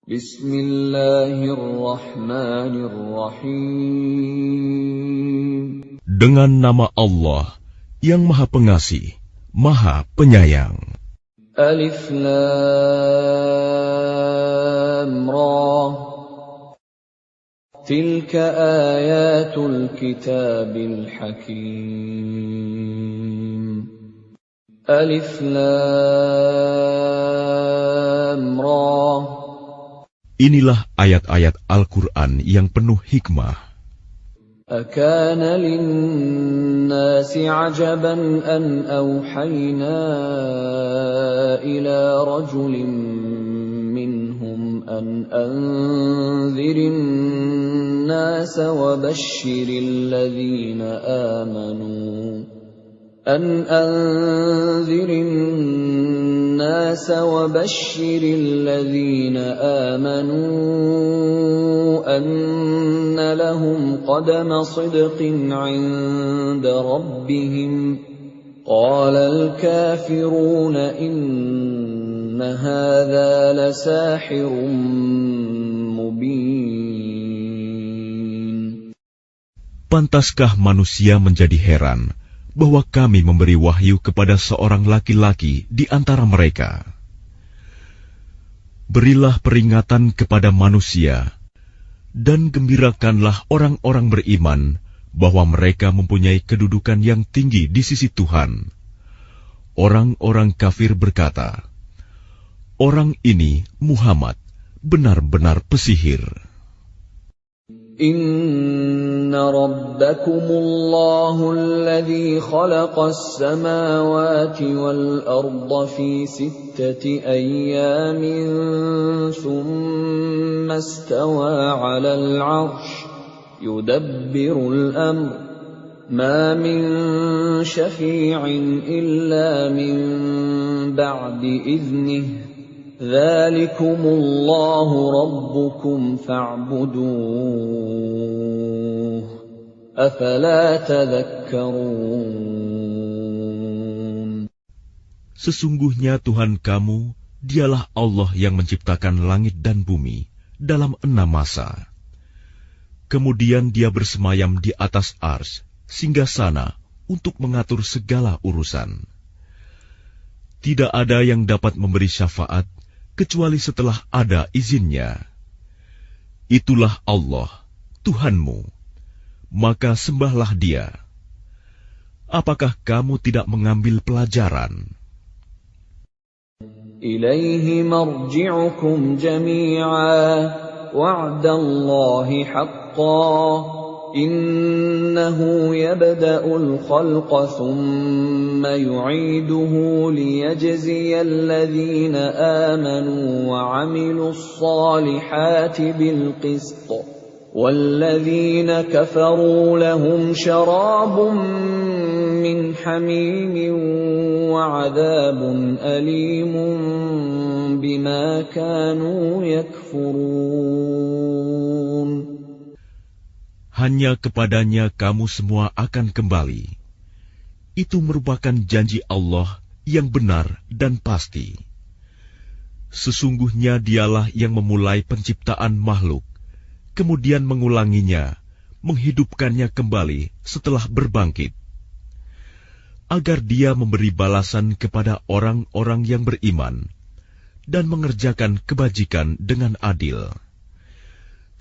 Bismillahirrahmanirrahim. Dengan nama Allah yang Maha Pengasih, Maha Penyayang. Alif Lam Ra. Tilka ayatul kitabil hakim. Alif Lam Ra. Inilah ayat-ayat Al-Quran yang penuh hikmah. Akana linnasi ajaban an awhayna ila rajulin minhum an anzirin nasa wa bashiril ladhina amanu الناس وبشر الذين آمنوا أن لهم قدم صدق عند ربهم قال الكافرون إن هذا لساحر مبين. Pantaskah manusia menjadi heran bahwa kami memberi wahyu kepada seorang laki-laki di antara mereka? Berilah peringatan kepada manusia, dan gembirakanlah orang-orang beriman bahwa mereka mempunyai kedudukan yang tinggi di sisi Tuhan. Orang-orang kafir berkata, "Orang ini, Muhammad, benar-benar pesihir." Inna rabbakumullahu alladhi khalaqas samawati wal arda fi sittati ayyamin thumma istawa 'alal 'arsy yudabbirul amr ma min syafi'in illa min ba'di idhnihi Dzalikumullahu rabbukum fa'buduh. Afala tadhakkarun. Sesungguhnya Tuhan kamu, dialah Allah yang menciptakan langit dan bumi dalam 6 masa. Kemudian Dia bersemayam di atas arsy, singgasana untuk mengatur segala urusan. Tidak ada yang dapat memberi syafaat kecuali setelah ada izinnya. Itulah Allah, Tuhanmu, maka sembahlah Dia. Apakah kamu tidak mengambil pelajaran? Ilaihi marji'ukum jami'a wa'dallahi haqqan Innahu yabda'ul khalqa thumma yu'iduhu liyajziyal ladhina amanu wa 'amilus salihati bil qist walladhina kafaru lahum syarabun min hamimin wa 'adzabun alimun bima kanu yakfurun. Hanya kepadanya kamu semua akan kembali. Itu merupakan janji Allah yang benar dan pasti. Sesungguhnya Dialah yang memulai penciptaan makhluk, kemudian mengulanginya, menghidupkannya kembali setelah berbangkit, agar Dia memberi balasan kepada orang-orang yang beriman dan mengerjakan kebajikan dengan adil.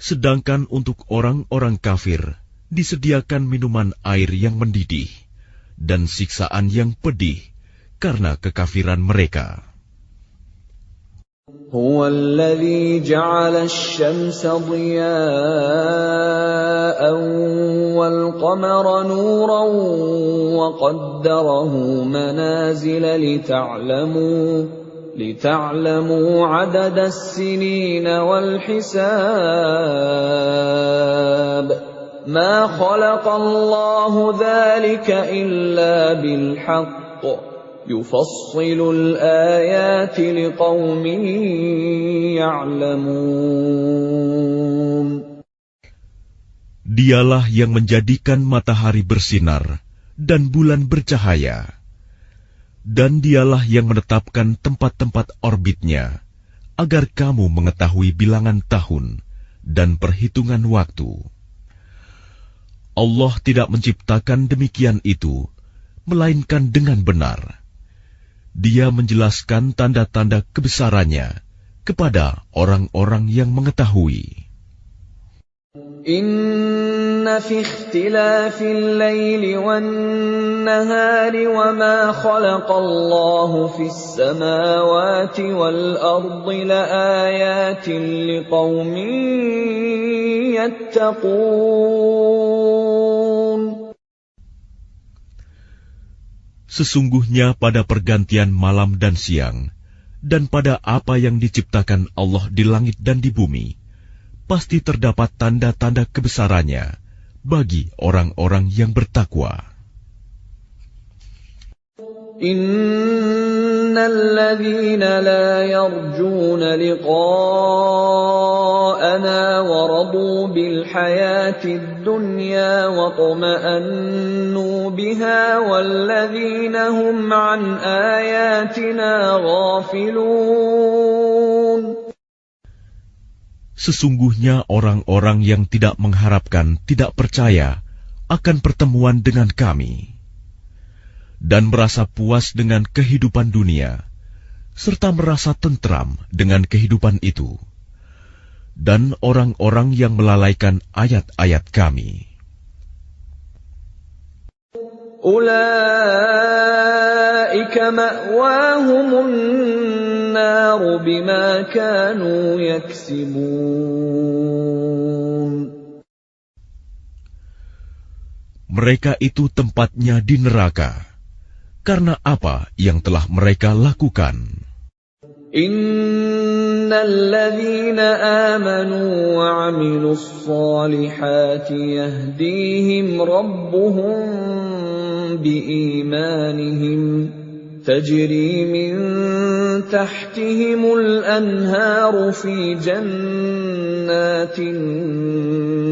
Sedangkan untuk orang-orang kafir disediakan minuman air yang mendidih dan siksaan yang pedih karena kekafiran mereka. Huwa alladhi ja'ala asy-syamsa diya'an wal qamara nuran wa qaddarahu manazila لتعلموا عدد السنين والحساب ما خلق الله ذلك إلا بالحق يفصل الآيات لقوم يعلمون. Dialah yang menjadikan matahari bersinar dan bulan bercahaya. Dan Dialah yang menetapkan tempat-tempat orbitnya agar kamu mengetahui bilangan tahun dan perhitungan waktu. Allah tidak menciptakan demikian itu, melainkan dengan benar. Dia menjelaskan tanda-tanda kebesarannya kepada orang-orang yang mengetahui. Inna fi ikhtilafil laili wan nahari wa ma khalaqallahu fis samawati wal ardi laayatin liqaumin yattaqun. Sesungguhnya pada pergantian malam dan siang, dan pada apa yang diciptakan Allah di langit dan di bumi, pasti terdapat tanda-tanda kebesarannya bagi orang-orang yang bertakwa. Innal ladzina la yarjuna liqa'ana wa radu bil hayatid dunya wa tuma'annu biha wal ladzina hum an ayatina ghafilun. Sesungguhnya orang-orang yang tidak mengharapkan, tidak percaya akan pertemuan dengan kami, dan merasa puas dengan kehidupan dunia, serta merasa tentram dengan kehidupan itu, dan orang-orang yang melalaikan ayat-ayat kami. Ulaika ma'wahumun naru bima kanu yaksibun. Mereka itu tempatnya di neraka, karena apa yang telah mereka lakukan. Innal ladzina amanu wa 'amilus solihati yahdihim rabbuhum biimanihim tajri min tahtihimul anharu fi jannatin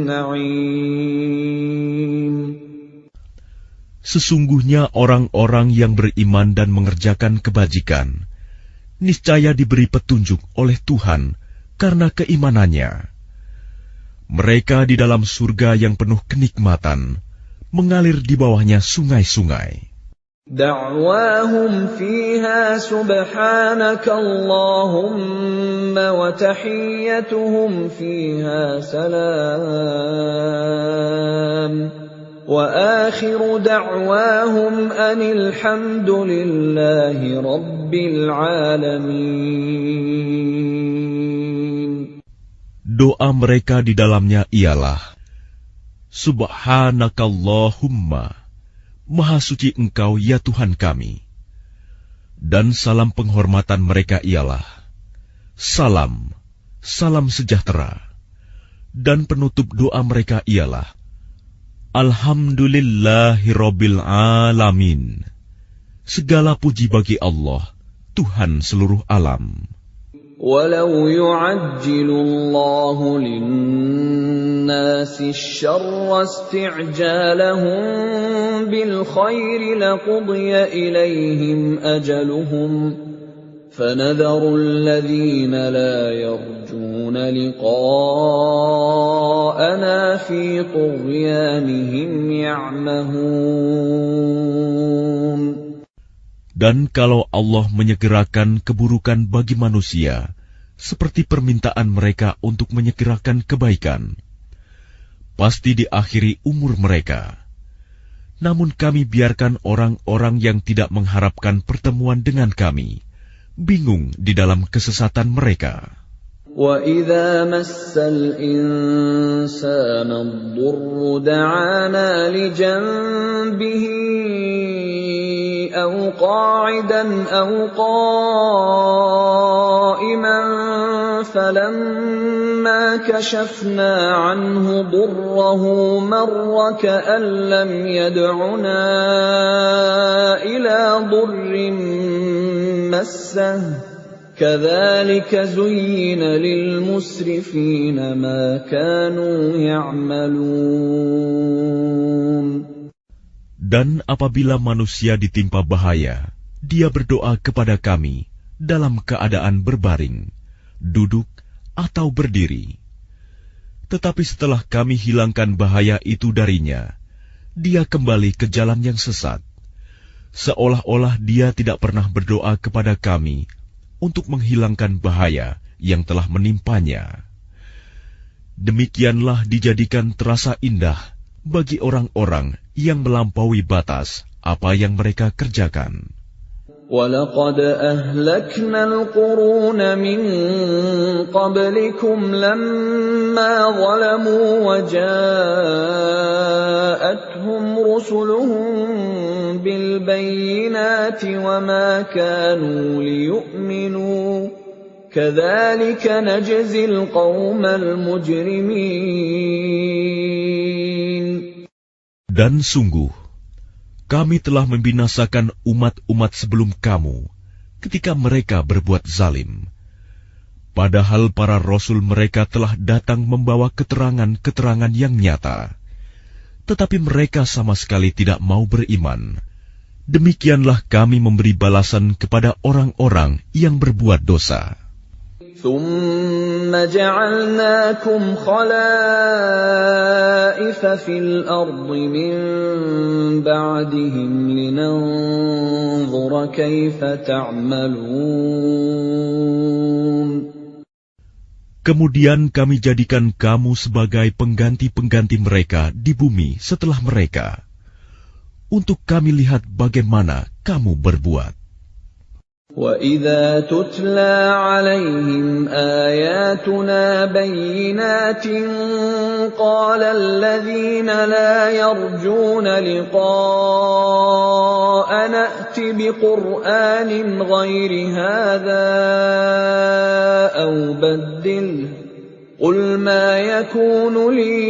na'im. Sesungguhnya orang-orang yang beriman dan mengerjakan kebajikan, niscaya diberi petunjuk oleh Tuhan karena keimanannya. Mereka di dalam surga yang penuh kenikmatan, mengalir di bawahnya sungai-sungai. Da'wahum fiha subhanaka Allahumma wa tahiyyatuhum fiha salam. Wa akhiru da'wahum anil hamdulillahi rabbil alamin. Doa mereka di dalamnya ialah, Subhanakallahumma, Maha suci Engkau ya Tuhan kami. Dan salam penghormatan mereka ialah, Salam, salam sejahtera. Dan penutup doa mereka ialah, Alhamdulillahirabbil alamin. Segala puji bagi Allah, Tuhan seluruh alam. Walau yu'ajjilu Allahu lin-nasi asy-syarra isti'jalahum bil khairi laqudiya ilaihim ajaluhum. فَنَذَرُ الَّذِينَ لَا يَرْجُونَ لِقَاءَنَا فِي طُغْيَانِهِمْ يَعْمَهُونَ. Dan kalau Allah menyegerakan keburukan bagi manusia, seperti permintaan mereka untuk menyegerakan kebaikan, pasti diakhiri umur mereka. Namun kami biarkan orang-orang yang tidak mengharapkan pertemuan dengan kami bingung di dalam kesesatan mereka. وَإِذَا مَسَّ الْإِنسَانَ الضُّرُّ دَعَانَا لِجَنبِهِ أَوْ قَاعِدًا أَوْ قَائِمًا فَلَمَّا كَشَفْنَا عَنْهُ ضُرَّهُ مَرَّ كَأَن لَّمْ يَدْعُنَا إِلَى ضُرٍّ مَّسَّهُ كَذَلِكَ زُيِّنَ لِلْمُسْرِفِينَ مَا كَانُوا يَعْمَلُونَ. Dan apabila manusia ditimpa bahaya, dia berdoa kepada kami dalam keadaan berbaring, duduk, atau berdiri. Tetapi setelah kami hilangkan bahaya itu darinya, dia kembali ke jalan yang sesat, seolah-olah dia tidak pernah berdoa kepada kami untuk menghilangkan bahaya yang telah menimpanya. Demikianlah dijadikan terasa indah bagi orang-orang yang melampaui batas apa yang mereka kerjakan. وَلَقَدْ أَهْلَكْنَا الْقُرُونَ مِنْ قَبْلِكُمْ لَمَّا ظَلَمُوا وَجَاءَتْهُمْ رُسُلُهُم بِالْبَيِّنَاتِ وَمَا كَانُوا لِيُؤْمِنُوا كَذَلِكَ نَجْزِي الْقَوْمَ الْمُجْرِمِينَ. Dan sungguh, kami telah membinasakan umat-umat sebelum kamu ketika mereka berbuat zalim. Padahal para rasul mereka telah datang membawa keterangan-keterangan yang nyata. Tetapi mereka sama sekali tidak mau beriman. Demikianlah kami memberi balasan kepada orang-orang yang berbuat dosa. ثُمَّ جَعَلْنَاكُمْ خَلَائِفَ فِي الْأَرْضِ مِنْ بَعْدِهِمْ لِنَنْظُرَ كَيْفَ تَعْمَلُونَ. Kemudian kami jadikan kamu sebagai pengganti-pengganti mereka di bumi setelah mereka, untuk kami lihat bagaimana kamu berbuat. وَإِذَا تُتْلَى عَلَيْهِمْ آيَاتُنَا بَيِّنَاتٍ قَالَ الَّذِينَ لَا يَرْجُونَ لِقَاءَنَا ائْتِ بِقُرْآنٍ غَيْرِ هَذَا أَوْ بَدِّلْهُ قُلْ مَا يَكُونُ لِي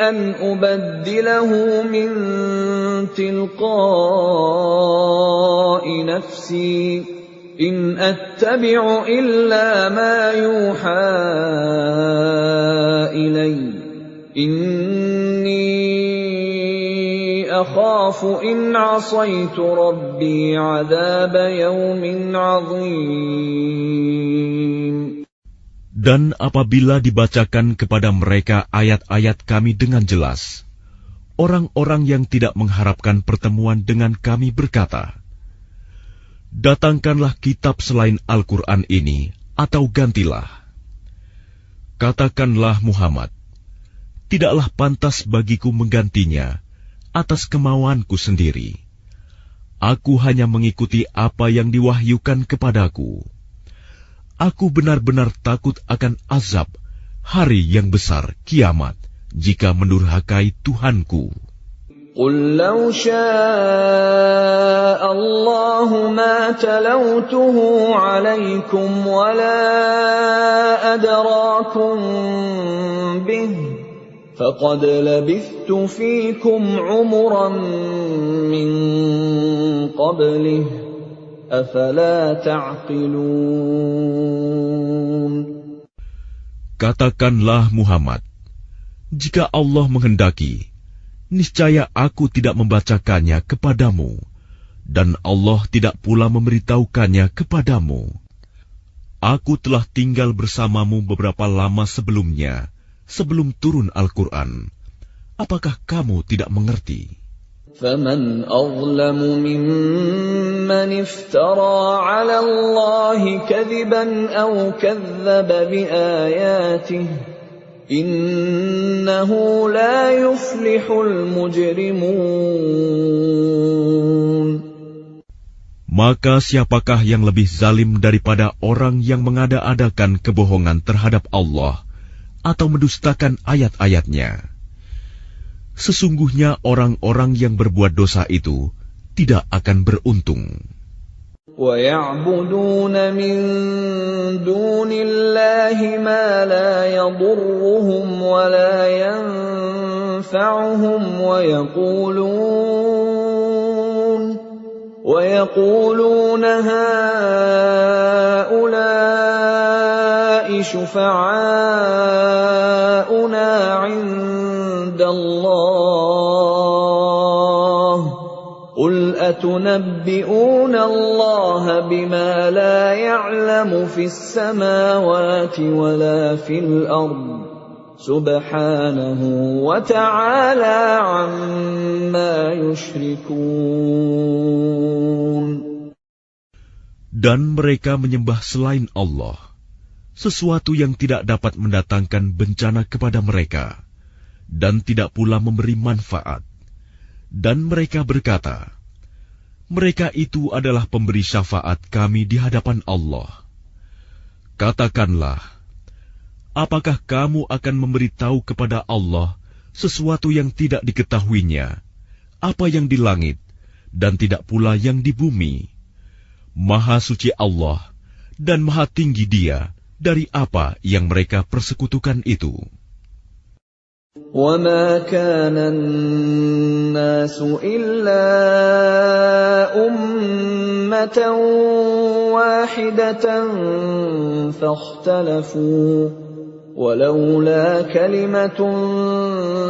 أَنْ أُبَدِّلَهُ مِنْ تِلْقَاءِ نَفْسِي إِنْ أَتَّبِعُ إِلَّا مَا يُوحَى إِلَيَّ إِنِّي أَخَافُ إِنْ عَصَيْتُ رَبِّي عَذَابَ يَوْمٍ عَظِيمٍ. Dan apabila dibacakan kepada mereka ayat-ayat kami dengan jelas, orang-orang yang tidak mengharapkan pertemuan dengan kami berkata, "Datangkanlah kitab selain Al-Quran ini, atau gantilah." Katakanlah Muhammad, "Tidaklah pantas bagiku menggantinya atas kemauanku sendiri. Aku hanya mengikuti apa yang diwahyukan kepadaku. Aku benar-benar takut akan azab hari yang besar kiamat jika mendurhakai Tuhanku." قُل لَّوْ شَاءَ اللَّهُ مَا تَلَوْتُهُ عَلَيْكُمْ وَلَا أَدْرَاكُم بِهِ فَقَدْ لَبِثْتُ فِيكُمْ عُمُرًا مِّن قَبْلِهِ أَفَلَا تَعْقِلُونَ. Katakanlah Muhammad, jika Allah menghendaki, niscaya aku tidak membacakannya kepadamu, dan Allah tidak pula memberitahukannya kepadamu. Aku telah tinggal bersamamu beberapa lama sebelumnya, sebelum turun Al-Quran. Apakah kamu tidak mengerti? فَمَنْ أَظْلَمُ مِمَّنِ افْتَرَى عَلَى اللَّهِ كَذِبًا أَوْ كَذَّبَ بِآيَاتِهِ إِنَّهُ لَا يُفْلِحُ الْمُجْرِمُونَ. Maka siapakah yang lebih zalim daripada orang yang mengada-adakan kebohongan terhadap Allah atau mendustakan ayat-ayatnya? Sesungguhnya orang-orang yang berbuat dosa itu tidak akan beruntung. وَيَعْبُدُونَ مِن دُونِ اللَّهِ مَا لَا يَضُرُّهُمْ وَلَا يَنفَعُهُمْ وَيَقُولُونَ هَٰؤُلَاءِ شُفَعَاؤُنَا عِندَ اللَّهِ قُلْ أَتُنَبِّئُونَ اللَّهَ بِمَا لَا يَعْلَمُ فِي السَّمَاوَاتِ وَلَا فِي الْأَرْضِ سُبْحَانَهُ وَتَعَالَى عَمَّا يُشْرِكُونَ. Dan mereka menyembah selain Allah sesuatu yang tidak dapat mendatangkan bencana kepada mereka dan tidak pula memberi manfaat. Dan mereka berkata, mereka itu adalah pemberi syafaat kami di hadapan Allah. Katakanlah, apakah kamu akan memberitahu kepada Allah sesuatu yang tidak diketahuinya, apa yang di langit dan tidak pula yang di bumi? Maha suci Allah dan maha tinggi Dia dari apa yang mereka persekutukan itu. وَمَا كَانَ النَّاسُ إِلَّا أُمَّةً وَاحِدَةً فَاخْتَلَفُوا وَلَوْلَا كَلِمَةٌ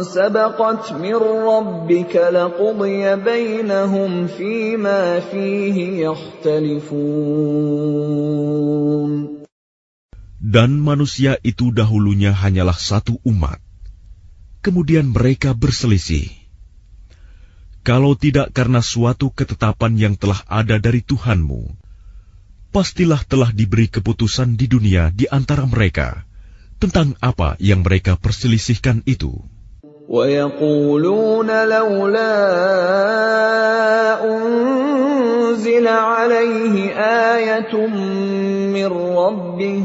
سَبَقَتْ مِنْ رَبِّكَ لَقُضِيَ بَيْنَهُمْ فِيمَا فِيهِ يَخْتَلِفُونَ. Dan manusia itu dahulunya hanyalah satu umat. Kemudian mereka berselisih. Kalau tidak karena suatu ketetapan yang telah ada dari Tuhanmu, pastilah telah diberi keputusan di dunia di antara mereka tentang apa yang mereka perselisihkan itu. وَيَقُولُونَ لَوْلَا أُنْزِلَ عَلَيْهِ آيَةٌ مِّن رَّبِّهِ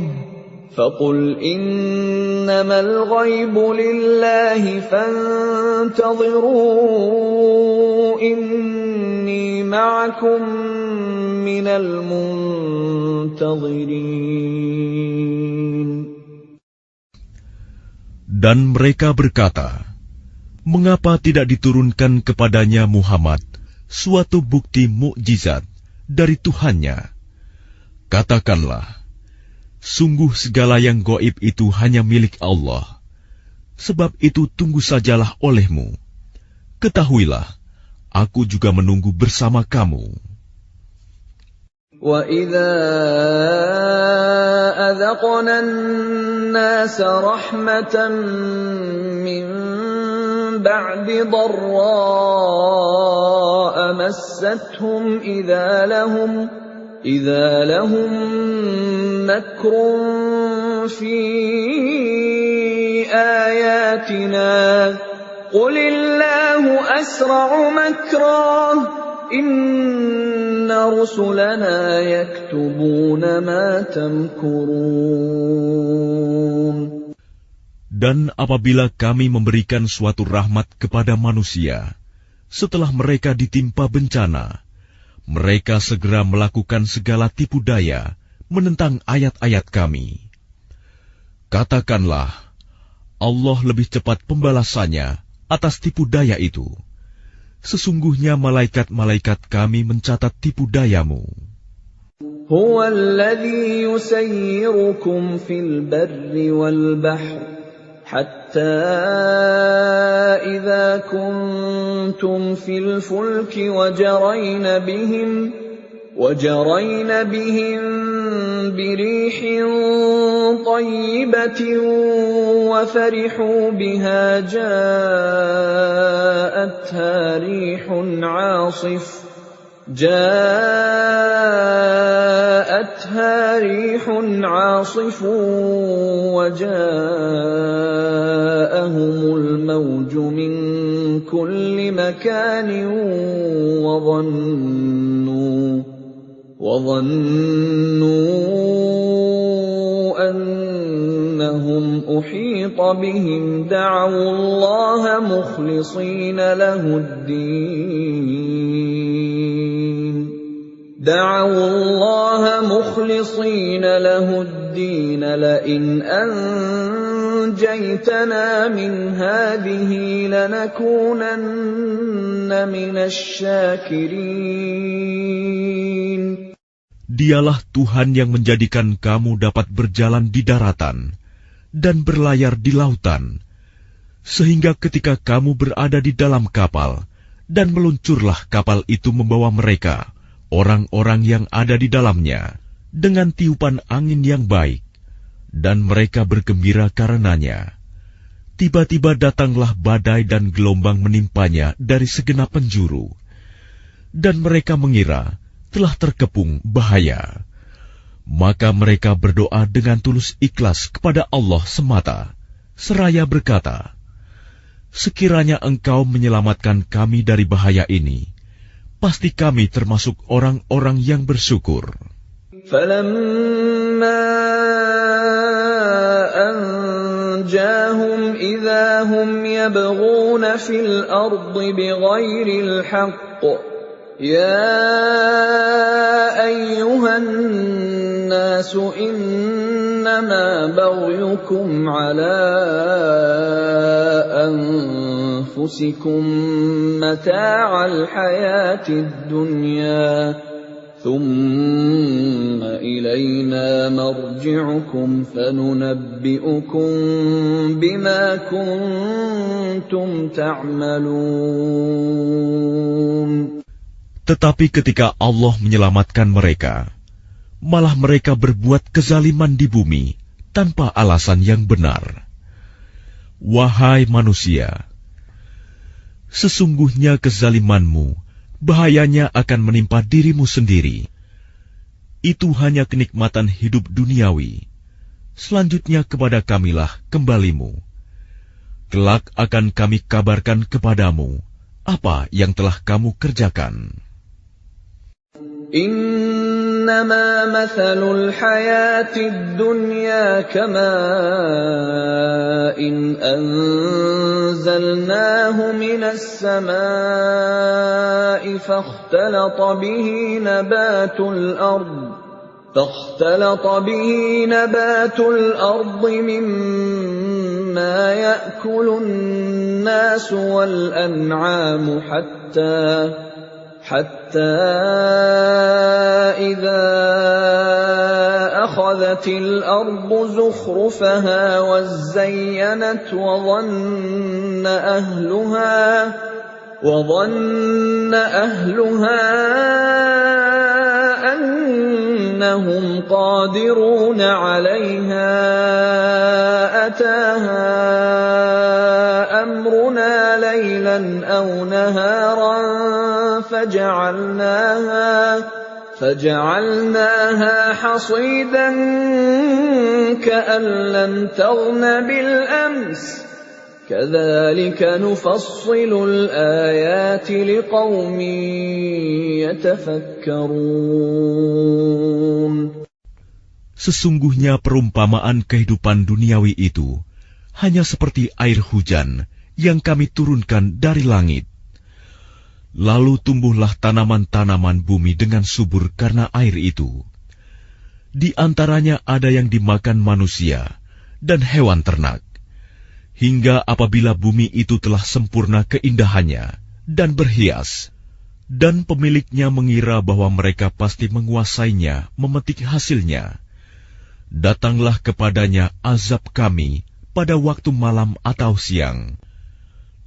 فَقُلْ إِنَّمَا الْغَيْبُ لِلَّهِ فَانْتَظِرُوا إِنِّي مَعَكُمْ مِنَ الْمُنْتَظِرِينَ. Dan mereka berkata, mengapa tidak diturunkan kepadanya Muhammad suatu bukti mukjizat dari Tuhannya? Katakanlah, sungguh segala yang gaib itu hanya milik Allah. Sebab itu tunggu sajalah olehmu. Ketahuilah, aku juga menunggu bersama kamu. وَإِذَا أَذَقْنَا النَّاسَ رَحْمَةً مِّن بَعْدِ ضَرَّاءَ مَسَّتْهُمْ إِذَا لَهُم مَّكْرٌ فِي آيَاتِنَا قُلِ اللَّهُ أَسْرَعُ مَكْرًا إِنَّ رُسُلَنَا يَكْتُبُونَ مَا تَمْكُرُونَ. Dan apabila kami memberikan suatu rahmat kepada manusia, setelah mereka ditimpa bencana, mereka segera melakukan segala tipu daya menentang ayat-ayat kami. Katakanlah, Allah lebih cepat pembalasannya atas tipu daya itu. Sesungguhnya malaikat-malaikat kami mencatat tipu dayamu. هُوَ الَّذِي يُسَيِّرُكُمْ فِي الْبَرِّ وَالْبَحْرِ حَتَّى إِذَا كُنْتُمْ فِي الْفُلْكِ وَجَرَيْنَ بِهِمْ بِرِيحٍ طَيِّبَةٍ وَفَرِحُوا بِهَا جَاءَتْهَا رِيحٌ عَاصِفٌ وَجَاءَهُمُ الْمَوْجُ مِنْ كُلِّ مَكَانٍ وَظَنُّوا أَنَّهُمْ أُحِيطَ بِهِمْ دَعَوُا اللَّهَ مُخْلِصِينَ لَهُ الدِّينَ لَئِنْ أَنْجَيْتَنَا مِنْ هَٰذِهِ لَنَكُونَنَّ مِنَ الشَّاكِرِينَ. Dialah Tuhan yang menjadikan kamu dapat berjalan di daratan dan berlayar di lautan, sehingga ketika kamu berada di dalam kapal Dan meluncurlah kapal itu membawa mereka, orang-orang yang ada di dalamnya, dengan tiupan angin yang baik, dan mereka bergembira karenanya. Tiba-tiba datanglah badai dan gelombang menimpanya dari segenap penjuru, dan mereka mengira telah terkepung bahaya. Maka mereka berdoa dengan tulus ikhlas kepada Allah semata, seraya berkata, "Sekiranya Engkau menyelamatkan kami dari bahaya ini, pasti kami termasuk orang-orang yang bersyukur." فَلَمَّا أَنْجَاهُمْ إِذَا هُمْ يَبْغُونَ فِي الْأَرْضِ بِغَيْرِ الْحَقِّ يَا أَيُّهَا النَّاسُ إِنَّمَا بَغْيُكُمْ عَلَىٰ أَنفُسِكُم مَّتَاعَ الْحَيَاةِ الدُّنْيَا ثُمَّ إِلَيْنَا مَرْجِعُكُمْ فَنُنَبِّئُكُم بِمَا كُنتُمْ تَعْمَلُونَ. Tetapi ketika Allah menyelamatkan mereka, malah mereka berbuat kezaliman di bumi tanpa alasan yang benar. Wahai manusia, sesungguhnya kezalimanmu bahayanya akan menimpa dirimu sendiri. Itu hanya kenikmatan hidup duniawi. Selanjutnya kepada Kamilah kembalimu. Kelak akan kami kabarkan kepadamu apa yang telah kamu kerjakan. إنما مثل الحياة الدنيا كماء أنزلناه من السماء فاختلط به نبات الأرض مما يأكل الناس والأنعام حتى إذا أخذت الأرض زخرفها وزينت وظن أهلها أنهم قادرون عليها أتاها أمرنا ليلا أو نهارا فجعلناها حصيدا كأن لم تغن بالأمس كذلك نفصل الآيات لقوم يتفكرون. Sesungguhnya perumpamaan kehidupan duniawi itu hanya seperti air hujan yang kami turunkan dari langit. Lalu tumbuhlah tanaman-tanaman bumi dengan subur karena air itu. Di antaranya ada yang dimakan manusia dan hewan ternak. Hingga apabila bumi itu telah sempurna keindahannya dan berhias, dan pemiliknya mengira bahwa mereka pasti menguasainya, memetik hasilnya, datanglah kepadanya azab kami pada waktu malam atau siang.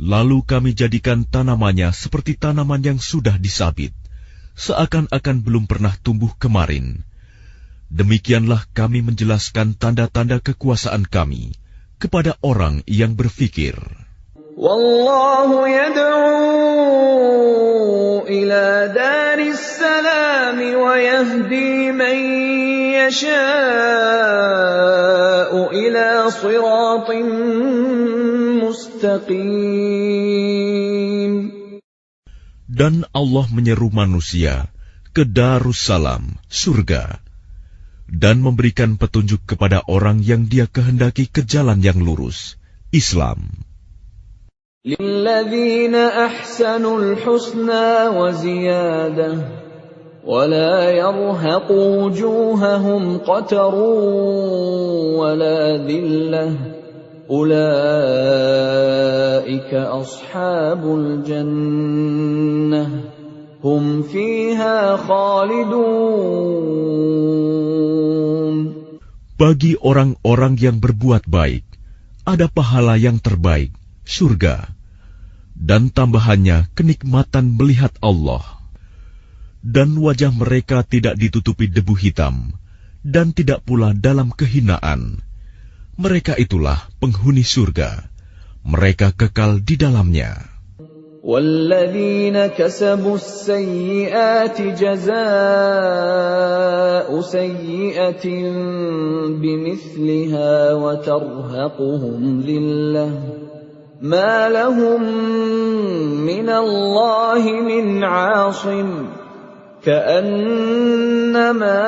Lalu kami jadikan tanamannya seperti tanaman yang sudah disabit, seakan-akan belum pernah tumbuh kemarin. Demikianlah kami menjelaskan tanda-tanda kekuasaan kami kepada orang yang berfikir. Wallahu yad'u ila daris salam wa yahdi man yasha'u ila siratin mustaqim. Dan Allah menyeru manusia ke Darussalam, surga, dan memberikan petunjuk kepada orang yang Dia kehendaki ke jalan yang lurus, Islam. Lilladzina ahsanul husna wa ziyadah wa la yarhaqu wujuhahum qatarun wa la dhillah ulaika ashabul jannah hum fiha khalidun. Bagi orang-orang yang berbuat baik, ada pahala yang terbaik, surga, dan tambahannya kenikmatan melihat Allah. Dan wajah mereka tidak ditutupi debu hitam, dan tidak pula dalam kehinaan. Mereka itulah penghuni surga. Mereka kekal di dalamnya. وَالَّذِينَ كَسَبُوا السَّيِّئَاتِ جَزَاءُ سَيِّئَةٍ بِمِثْلِهَا وَتَرْهَقُهُمْ ذِلَّةٌ مَا لَهُم مِّنَ اللَّهِ مِنْ عَاصِمٍ كَأَنَّمَا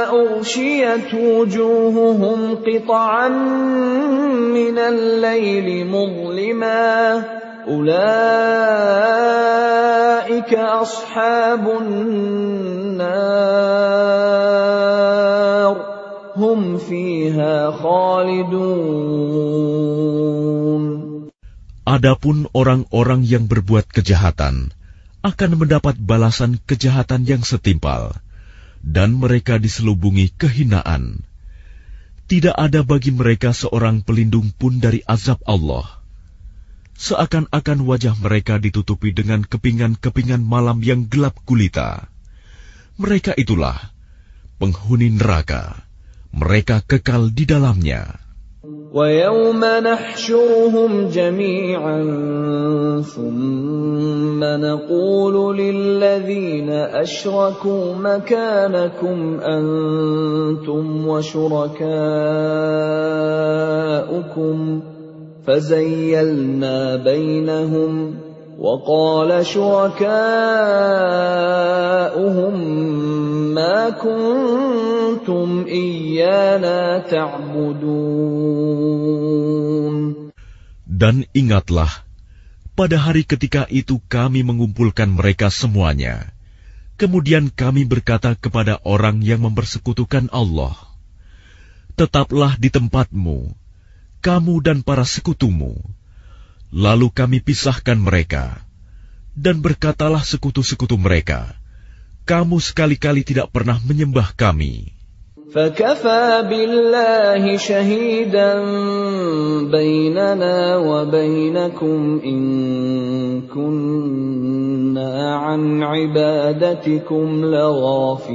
أُغْشِيَتْ وُجُوهُهُمْ قِطَعًا مِّنَ اللَّيْلِ مُظْلِمًا أُولَئِكَ أَصْحَابُ النَّارِ هُمْ فِيهَا خَالِدُونَ. Adapun orang-orang yang berbuat kejahatan akan mendapat balasan kejahatan yang setimpal, dan mereka diselubungi kehinaan. Tidak ada bagi mereka seorang pelindung pun dari azab Allah. Seakan-akan wajah mereka ditutupi dengan kepingan-kepingan malam yang gelap gulita. Mereka itulah penghuni neraka. Mereka kekal di dalamnya. وَيَوْمَ نَحْشُرُهُمْ جَمِيعًا ثُمَّ نَقُولُ لِلَّذِينَ أَشْرَكُوا مَكَانَكُمْ أَنْتُمْ وَشُرَكَاؤُكُمْ فَزَيَّلْنَا بَيْنَهُمْ وَقَالَ شُرَكَاؤُهُمْ مَا كُنْتُمْ إِيَّانَا تَعْبُدُونَ. Dan ingatlah, pada hari ketika itu kami mengumpulkan mereka semuanya. Kemudian kami berkata kepada orang yang mempersekutukan Allah, tetaplah di tempatmu, kamu dan para sekutumu. Lalu kami pisahkan mereka, dan berkatalah sekutu-sekutu mereka, kamu sekali-kali tidak pernah menyembah kami. فَكَفَى بِاللَّهِ شَهِيدًا بَيْنَنَا وَبَيْنَكُمْ إِن كُنَّا عَنْ عِبَادَتِكُمْ لَغَافِلِينَ.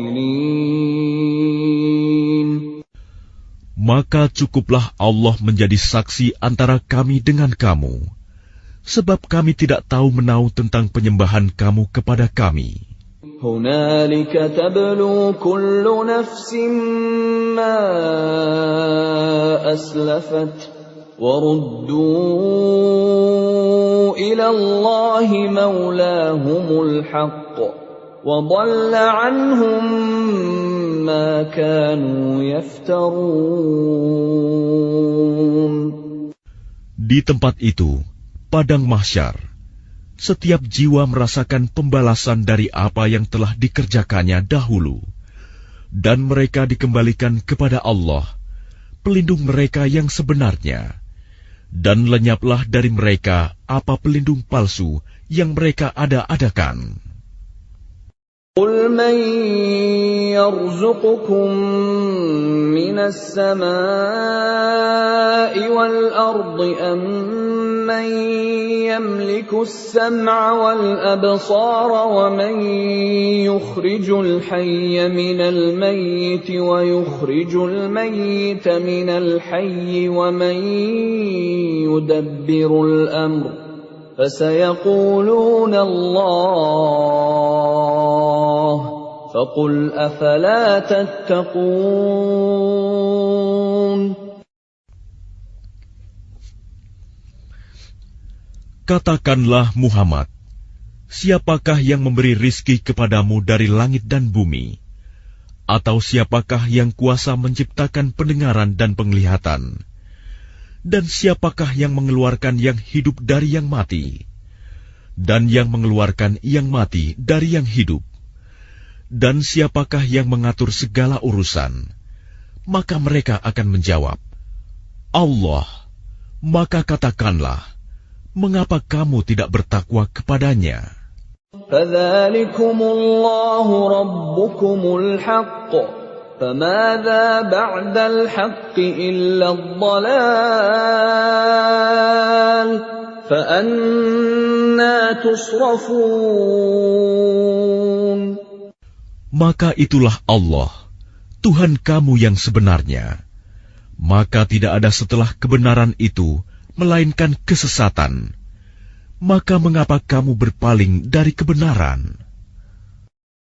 Maka cukuplah Allah menjadi saksi antara kami dengan kamu, sebab kami tidak tahu menau tentang penyembahan kamu kepada kami. هُنَالِكَ تَبْلُو كُلُّ نَفْسٍ مَّا أَسْلَفَتْ وَرُدُّوا إِلَى اللَّهِ مَوْلَاهُمُ الْحَقِّ وَضَلَّ عَنْهُم مَّا كَانُوا يَفْتَرُونَ. Di tempat itu, padang mahsyar, setiap jiwa merasakan pembalasan dari apa yang telah dikerjakannya dahulu, dan mereka dikembalikan kepada Allah, pelindung mereka yang sebenarnya, dan lenyaplah dari mereka apa pelindung palsu yang mereka ada-adakan. قُلْ مَنْ يَرْزُقُكُمْ مِنَ السَّمَاءِ وَالْأَرْضِ أَمَّنْ يَمْلِكُ السَّمْعَ وَالْأَبْصَارَ وَمَنْ يُخْرِجُ الْحَيَّ مِنَ الْمَيِّتِ وَيُخْرِجُ الْمَيِّتَ مِنَ الْحَيِّ وَمَنْ يُدَبِّرُ الْأَمْرَ فَسَيَقُولُونَ اللَّهُ فَقُلْ أَفَلَا تَتَّقُونَ. Katakanlah Muhammad, siapakah yang memberi rizki kepadamu dari langit dan bumi? Atau siapakah yang kuasa menciptakan pendengaran dan penglihatan? Dan siapakah yang mengeluarkan yang hidup dari yang mati? Dan yang mengeluarkan yang mati dari yang hidup? Dan siapakah yang mengatur segala urusan? Maka mereka akan menjawab, Allah. Maka katakanlah, mengapa kamu tidak bertakwa kepadanya? فَذَلِكُمُ اللَّهُ رَبُّكُمُ الْحَقُّ فَمَاذَا بَعْدَ الْحَقِّ إِلَّا الضَّلَالُ فأنى تصرفون Maka itulah Allah, Tuhan kamu yang sebenarnya. Maka tidak ada setelah kebenaran itu, melainkan kesesatan. Maka mengapa kamu berpaling dari kebenaran?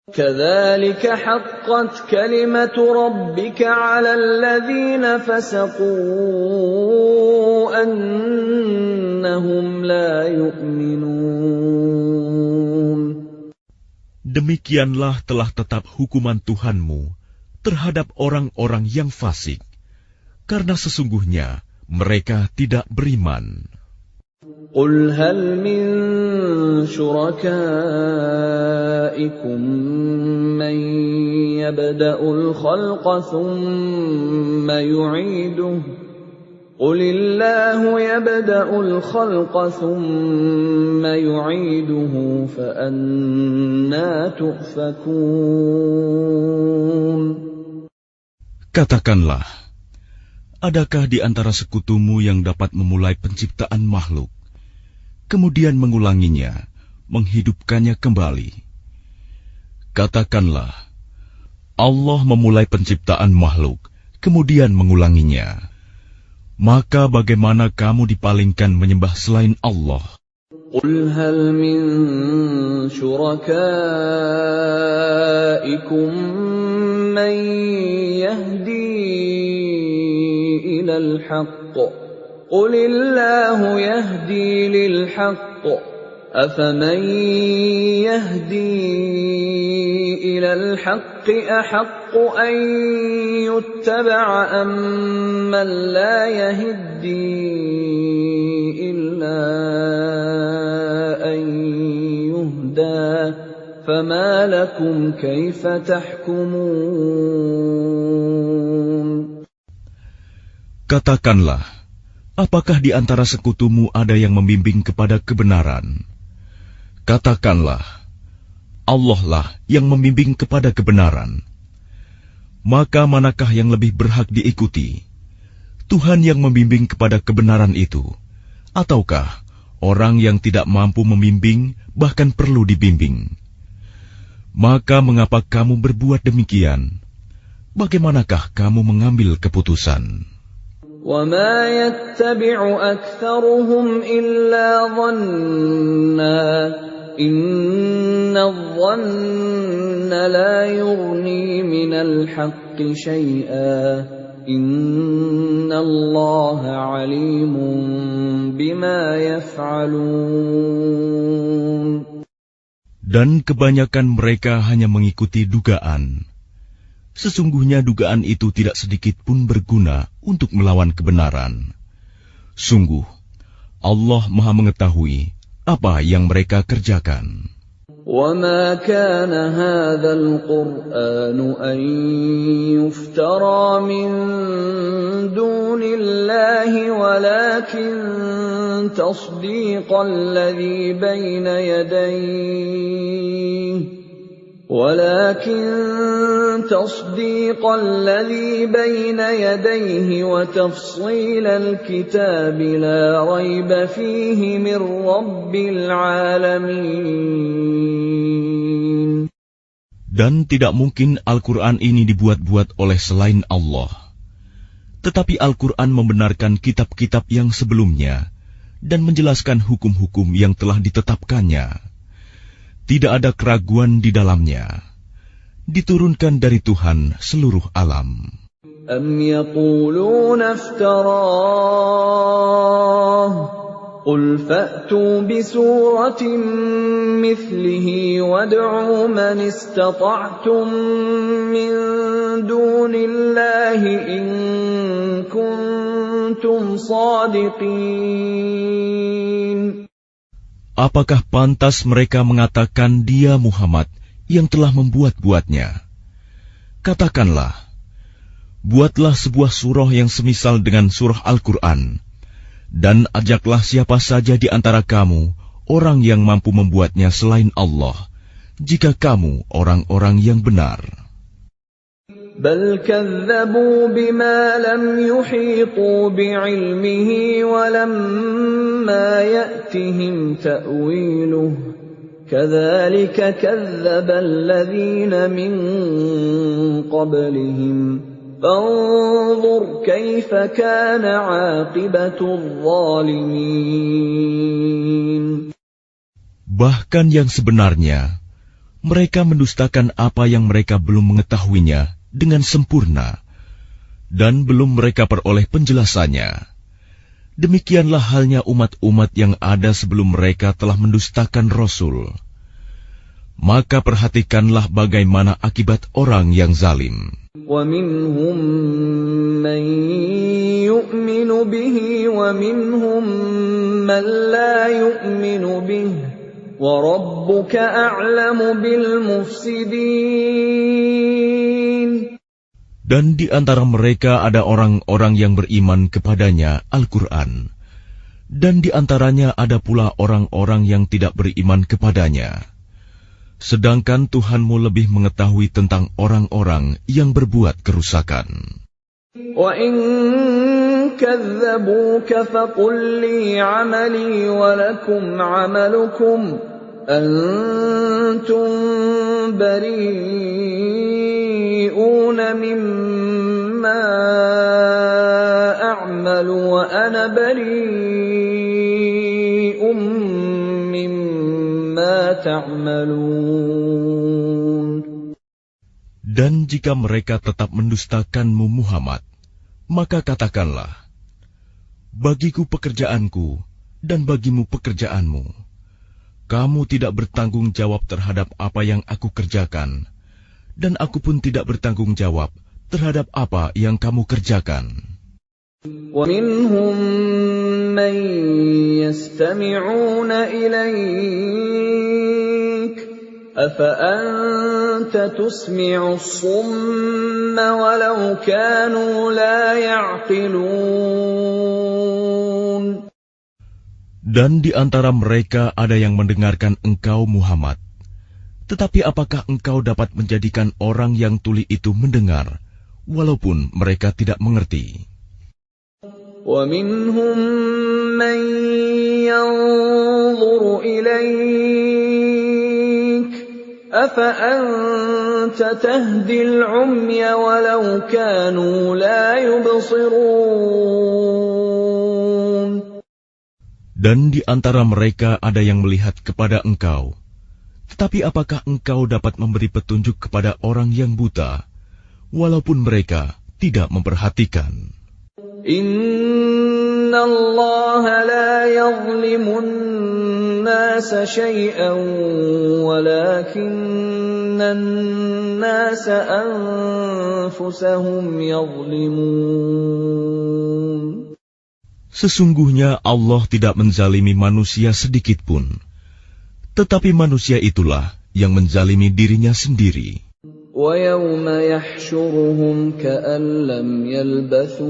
كذلك حقت كلمة ربك على الذين فسقوا أنهم لا يؤمنون. Demikianlah telah tetap hukuman Tuhanmu terhadap orang-orang yang fasik, karena sesungguhnya mereka tidak beriman. قل هل من شركائكم من يبدأ الخلق ثم يعيده قل الله يبدأ الخلق ثم يعيده فأنى تؤفكون. Katakanlah, adakah di antara sekutumu yang dapat memulai penciptaan makhluk, kemudian mengulanginya, menghidupkannya kembali? Katakanlah, Allah memulai penciptaan makhluk, kemudian mengulanginya. Maka bagaimana kamu dipalingkan menyembah selain Allah? قل هل من شركائكم من يهدي إلى الحق قل الله يهدي للحق أفمن يهدي إلى الحق أحق أن يتبع أمن لا يهدي إلا أن يهدى فما لكم كيف تحكمون. Katakanlah, apakah di antara sekutumu ada yang membimbing kepada kebenaran? Katakanlah, Allah lah yang membimbing kepada kebenaran. Maka manakah yang lebih berhak diikuti? Tuhan yang membimbing kepada kebenaran itu, ataukah orang yang tidak mampu membimbing, bahkan perlu dibimbing? Maka mengapa kamu berbuat demikian? Bagaimanakah kamu mengambil keputusan? وَمَا يَتَّبِعُ أَكْثَرُهُمْ إِلَّا ظَنًّا إِنَّ الظَّنَّ لَا يُغْنِي مِنَ الْحَقِّ شَيْئًا إِنَّ اللَّهَ عَلِيمٌ بِمَا يَفْعَلُونَ. Dan kebanyakan mereka hanya mengikuti dugaan. Sesungguhnya dugaan itu tidak sedikit pun berguna untuk melawan kebenaran. Sungguh, Allah Maha mengetahui apa yang mereka kerjakan. وَمَا كَانَ هَذَا الْقُرْآنُ أَن يُفْتَرَى مِن دُونِ اللَّهِ وَلَكِن تَصْدِيقَ الَّذِي بَيْنَ يَدَيْهِ وَتَفْصِيلَ الْكِتَابِ لَا رَيْبَ فِيهِ مِنْ رَبِّ الْعَالَمِينَ. Dan tidak mungkin Al-Quran ini dibuat-buat oleh selain Allah. Tetapi Al-Quran membenarkan kitab-kitab yang sebelumnya dan menjelaskan hukum-hukum yang telah ditetapkannya. Tidak ada keraguan di dalamnya. Diturunkan dari Tuhan seluruh alam. أَمْ يَقُولُونَ افْتَرَاهُ قُلْ فَأْتُوا بِسُورَةٍ مِثْلِهِ وَادْعُوا مَنِ اسْتَطَعْتُم مِّن دُونِ اللَّهِ إِن كُنتُمْ صَادِقِينَ. Apakah pantas mereka mengatakan dia Muhammad yang telah membuat-buatnya? Katakanlah, buatlah sebuah surah yang semisal dengan surah Al-Quran, dan ajaklah siapa saja di antara kamu, orang yang mampu membuatnya selain Allah, jika kamu orang-orang yang benar. بل كذبوا بما لم يحيطوا بعلمه ولما يأتهم تأويله كذلك كذب الذين من قبلهم فانظر كيف كان عاقبة الظالمين. Bahkan yang sebenarnya, mereka mendustakan apa yang mereka belum mengetahuinya dengan sempurna, dan belum mereka peroleh penjelasannya. Demikianlah halnya umat-umat yang ada sebelum mereka telah mendustakan Rasul. Maka perhatikanlah bagaimana akibat orang yang zalim. وَمِنْهُمْ مَنْ يُؤْمِنُ بِهِ وَمِنْهُمْ مَنْ لَا يُؤْمِنُ بِهِ وَرَبُّكَ أَعْلَمُ بِالْمُفْسِدِينَ. Dan di antara mereka ada orang-orang yang beriman kepadanya Al-Quran, dan di antaranya ada pula orang-orang yang tidak beriman kepadanya. Sedangkan Tuhanmu lebih mengetahui tentang orang-orang yang berbuat kerusakan. وَإِن كَذَّبُوكَ فَقُل لِّي عَمَلِي وَلَكُمْ عَمَلُكُمْ أَنتُم بَرِيئُونَ مِمَّا أَعْمَلُ وَأَنَا بَرِيءٌ مِّمَّا تَعْمَلُونَ. Dan jika mereka tetap mendustakanmu Muhammad, maka katakanlah, bagiku pekerjaanku dan bagimu pekerjaanmu. Kamu tidak bertanggung jawab terhadap apa yang aku kerjakan, dan aku pun tidak bertanggung jawab terhadap apa yang kamu kerjakan. وَمِنْهُمْ مَنْ يَسْتَمِعُونَ إِلَيْكَ أَفَأَنْتَ تُسْمِعُ الصُّمَّ وَلَوْ كَانُوا لَا يَعْقِلُونَ. Dan di antara mereka ada yang mendengarkan engkau Muhammad. Tetapi apakah engkau dapat menjadikan orang yang tuli itu mendengar, walaupun mereka tidak mengerti? وَمِنْهُمْ مَنْ يَنْظُرُ إِلَيْكَ أَفَأَنْتَ تَهْدِي الْعُمْيَ وَلَوْ كَانُوا لَا يُبْصِرُونَ. Dan di antara mereka ada yang melihat kepada engkau. Tetapi apakah engkau dapat memberi petunjuk kepada orang yang buta, walaupun mereka tidak memperhatikan? Inna Allah la yazlimun nasa shay'an walakinnan nasa anfusahum yazlimun. Sesungguhnya Allah tidak menzalimi manusia sedikitpun, tetapi manusia itulah yang menzalimi dirinya sendiri. وَيَوْمَ يَحْشُرُهُمْ كَأَن لَّمْ يَلْبَثُوا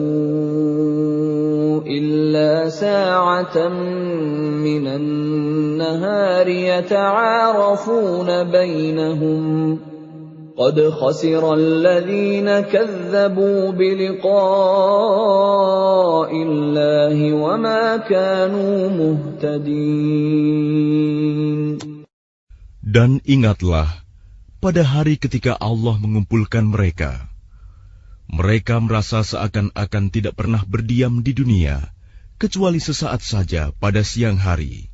إِلَّا سَاعَةً مِّنَ النَّهَارِ يَتَعَارَفُونَ بَيْنَهُمْ قَدْ خَسِرَ الَّذِينَ كَذَّبُوا بِلِقَاءِ اللَّهِ وَمَا كَانُوا مُهْتَدِينَ. Dan ingatlah, pada hari ketika Allah mengumpulkan mereka, mereka merasa seakan-akan tidak pernah berdiam di dunia, kecuali sesaat saja pada siang hari.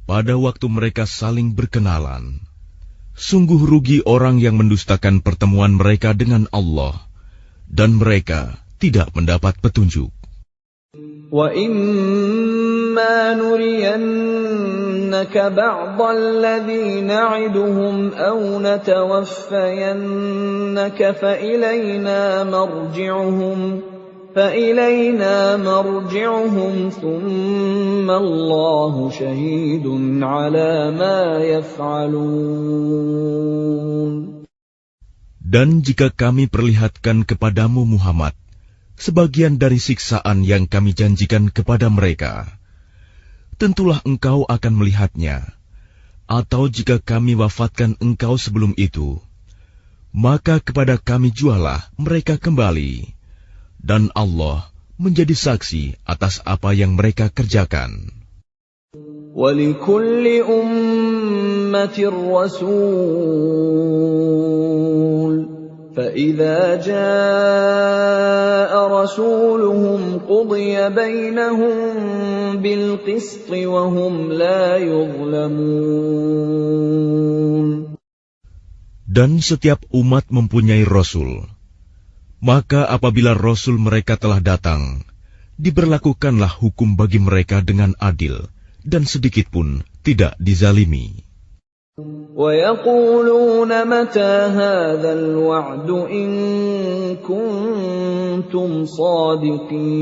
Pada waktu mereka saling berkenalan, sungguh rugi orang yang mendustakan pertemuan mereka dengan Allah, dan mereka tidak mendapat petunjuk. وَإِمَّا نُرِيَنَّكَ بَعْضَ الَّذِي نَعِدُهُمْ أَوْ نَتَوَفَّيَنَّكَ فَإِلَيْنَا مَرْجِعُهُمْ ثُمَّ اللَّهُ شَهِيدٌ عَلَى مَا يَفْعَلُونَ. Dan jika kami perlihatkan kepadamu Muhammad sebagian dari siksaan yang kami janjikan kepada mereka, tentulah engkau akan melihatnya. Atau jika kami wafatkan engkau sebelum itu, maka kepada kami jualah mereka kembali, dan Allah menjadi saksi atas apa yang mereka kerjakan. وَلِكُلِّ أُمَّةٍ رَّسُولٌ فَإِذَا جَاءَ رَسُولُهُمْ قُضِيَ بَيْنَهُم بِالْقِسْطِ وَهُمْ لَا يُظْلَمُونَ. Dan setiap umat mempunyai Rasul. Maka apabila Rasul mereka telah datang, diberlakukanlah hukum bagi mereka dengan adil, dan sedikit pun tidak dizalimi. وَيَقُولُونَ مَتَى هَذَا الْوَعْدُ إِن كُنتُمْ صَادِقِينَ.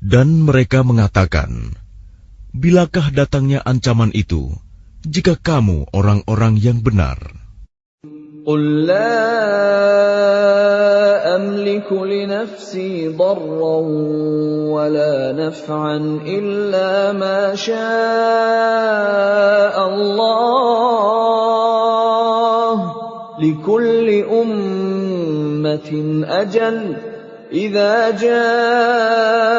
Dan mereka mengatakan, bilakah datangnya ancaman itu, jika kamu orang-orang yang benar? قُل لَّا أَمْلِكُ لِنَفْسِي ضَرًّا وَلَا نَفْعًا إِلَّا مَا شَاءَ اللَّهُ ۗ لِكُلِّ أُمَّةٍ أَجَلٌ ۖ إِذَا جَاءَ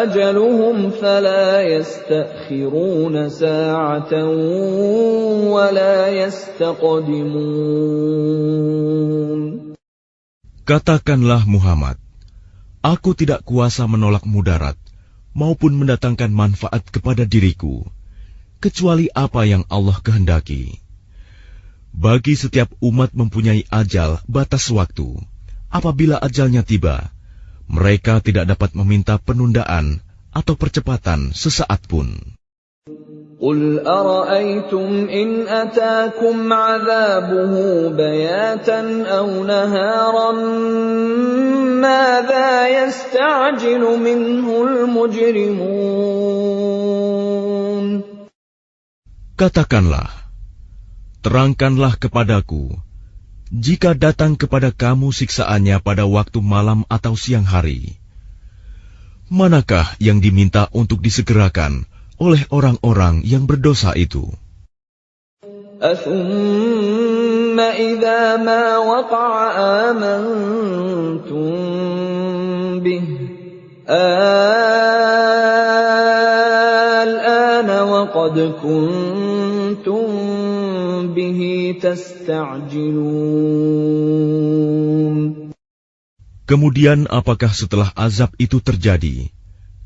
أَجَلُهُمْ فَلَا يَسْتَأْخِرُونَ سَاعَةً وَلَا يَسْتَقْدِمُونَ. Katakanlah Muhammad, aku tidak kuasa menolak mudarat maupun mendatangkan manfaat kepada diriku, kecuali apa yang Allah kehendaki. Bagi setiap umat mempunyai ajal batas waktu. Apabila ajalnya tiba, mereka tidak dapat meminta penundaan atau percepatan sesaat pun. قُلْ أَرَأَيْتُمْ إِنْ أَتَاكُمْ عَذَابُهُ بَيَاتًا أَوْ نَهَارًا مَاذَا يَسْتَعْجِلُ مِنْهُ الْمُجْرِمُونَ. Katakanlah, terangkanlah kepadaku, jika datang kepada kamu siksaannya pada waktu malam atau siang hari, manakah yang diminta untuk disegerakan oleh orang-orang yang berdosa itu? أَثُمَّ إِذَا مَا وَقَعَ آمَنْتُمْ بِهِ الْآنَ وَقَدْ كُنْتُمْ بِهِ تَسْتَعْجِلُونَ. Kemudian apakah setelah azab itu terjadi,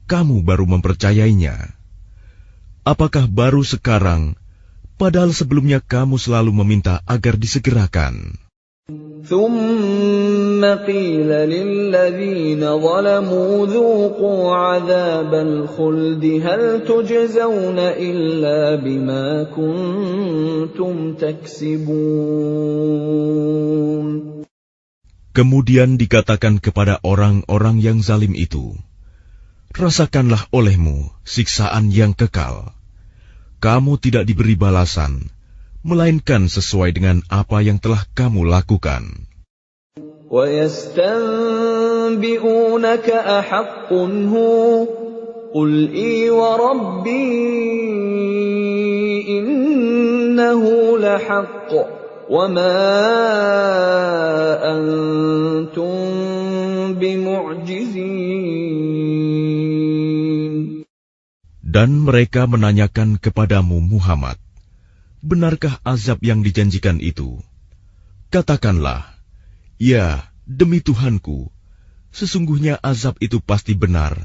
kamu baru mempercayainya? Apakah baru sekarang, padahal sebelumnya kamu selalu meminta agar disegerakan? ثُمَّ قِيلَ لِلَّذِينَ ظَلَمُوا ذُوقُوا عَذَابَ الْخُلْدِ هَلْ تُجْزَوْنَ إِلَّا بِمَا كُنتُمْ تَكْسِبُونَ. Kemudian dikatakan kepada orang-orang yang zalim itu, rasakanlah olehmu siksaan yang kekal. Kamu tidak diberi balasan, melainkan sesuai dengan apa yang telah kamu lakukan. وَيَسْتَنبِئُونَكَ أَحَقٌّ هُوَ قُلْ إِي وَرَبِّي إِنَّهُ لَحَقٌّ وَمَا أَنْتُمْ بِمُعْجِزِينَ. Dan mereka menanyakan kepadamu Muhammad, benarkah azab yang dijanjikan itu? Katakanlah, ya, demi Tuhanku, sesungguhnya azab itu pasti benar,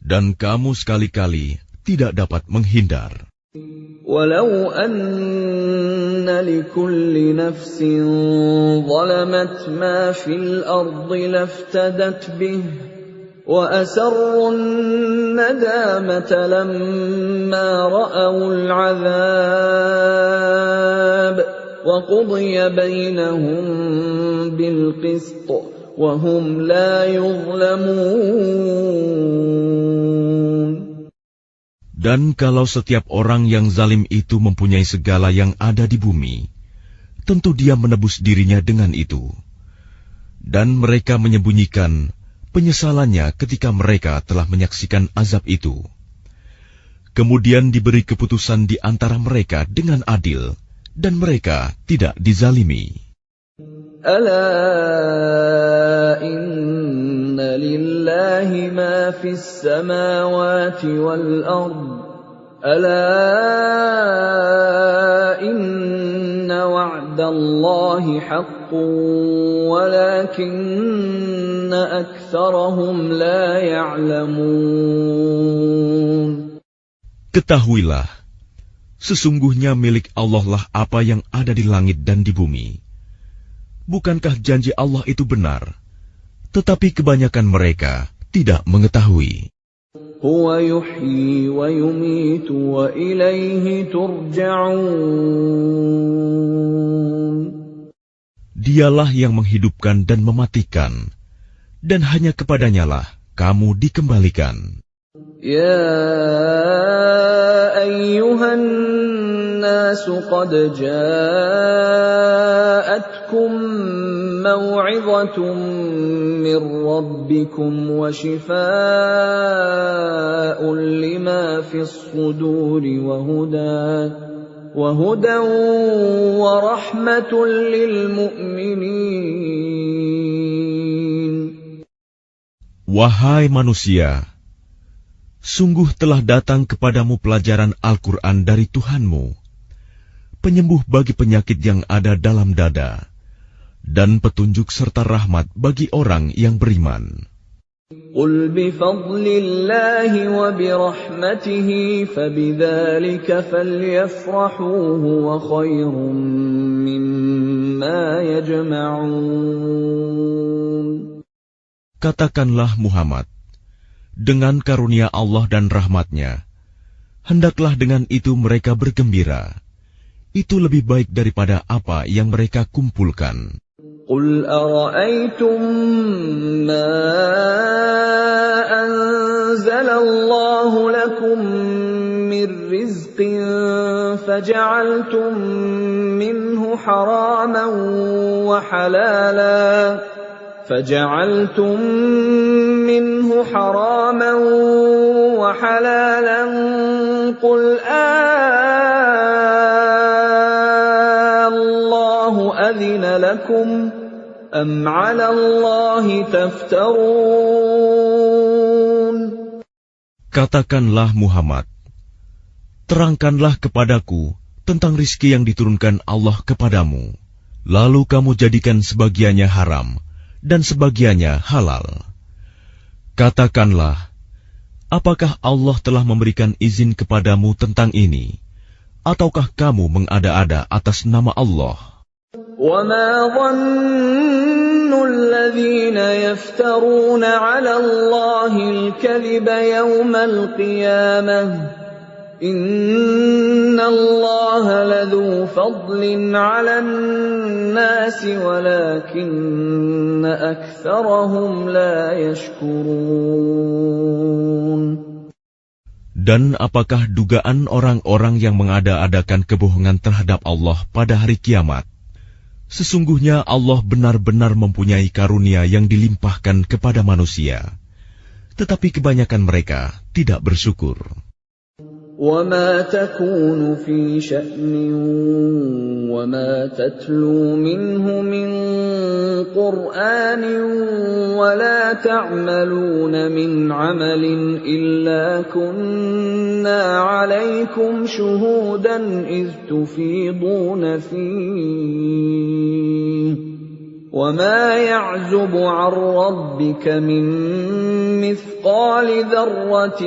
dan kamu sekali-kali tidak dapat menghindar. وَلَوْ أَنَّ لِكُلِّ نَفْسٍ ظَلَمَتْ مَا فِي الْأَرْضِ لَافْتَدَتْ بِهِ وَأَسَرُّوا النَّدَامَةَ لَمَّا رَأَوُا الْعَذَابَ وَقُضِيَ بَيْنَهُم بِالْقِسْطِ وَهُمْ لَا يُظْلَمُونَ. Dan kalau setiap orang yang zalim itu mempunyai segala yang ada di bumi, tentu dia menebus dirinya dengan itu. Dan mereka menyembunyikan penyesalannya ketika mereka telah menyaksikan azab itu. Kemudian diberi keputusan di antara mereka dengan adil, dan mereka tidak dizalimi. Ala inna lillahi ma fis samawati wal ard. Ala inna wa'dallahi haqqun walakinna aktsarahum la ya'lamun. Ketahuilah, sesungguhnya milik Allah lah apa yang ada di langit dan di bumi. Bukankah janji Allah itu benar? Tetapi kebanyakan mereka tidak mengetahui. Huwa yuhyi wa yumitu wa ilaihi turja'un. Dialah yang menghidupkan dan mematikan, dan hanya kepadanyalah kamu dikembalikan. Ya ayyuhan nasu qad ja'atkum maw'izatun min rabbikum wa shifaa'un lima fis suduri wa hudan wa rahmatun lil mu'minin. Wahai manusia, sungguh telah datang kepadamu pelajaran Al-Quran dari Tuhanmu, penyembuh bagi penyakit yang ada dalam dada, dan petunjuk serta rahmat bagi orang yang beriman. Qul bifadlillahi wa birahmatihi fabidzalika falyafrahu huwa khairum mimma yajma'un. Katakanlah Muhammad, dengan karunia Allah dan rahmat-Nya, hendaklah dengan itu mereka bergembira. Itu lebih baik daripada apa yang mereka kumpulkan. Qul ara'aytum ma anzalallahu lakum min rizqin faja'altum minhu haraman wa halalan فجعلتم منه حراما وحلالا قل الله أذن لكم أم على الله تفترون. Katakanlah Muhammad, terangkanlah kepadaku tentang rizki yang diturunkan Allah kepadamu, lalu kamu jadikan sebagiannya haram dan sebagiannya halal. Katakanlah, apakah Allah telah memberikan izin kepadamu tentang ini, ataukah kamu mengada-ada atas nama Allah? وَمَا ظَنُّ الَّذِينَ يَفْتَرُونَ عَلَى اللَّهِ الْكَذِبَ يَوْمَ الْقِيَامَةِ إِنَّ اللَّهَ لَذُو فَضْلٍ عَلَى النَّاسِ وَلَكِنَّ أَكْثَرَهُمْ لَا يَشْكُرُونَ. Dan apakah dugaan orang-orang yang mengada-adakan kebohongan terhadap Allah pada hari kiamat? Sesungguhnya Allah benar-benar mempunyai karunia yang dilimpahkan kepada manusia, tetapi kebanyakan mereka tidak bersyukur. وَمَا تَكُونُ فِي شَأْنٍ وَمَا تَتْلُو مِنْهُ مِنْ قُرْآنٍ وَلَا تَعْمَلُونَ مِنْ عَمَلٍ إِلَّا كُنَّا عَلَيْكُمْ شُهُودًا إِذْ تُفِيضُونَ فِيهِ وَمَا يَعْزُبُ عَنْ رَبِّكَ مِنْ مِثْقَالِ ذَرَّةٍ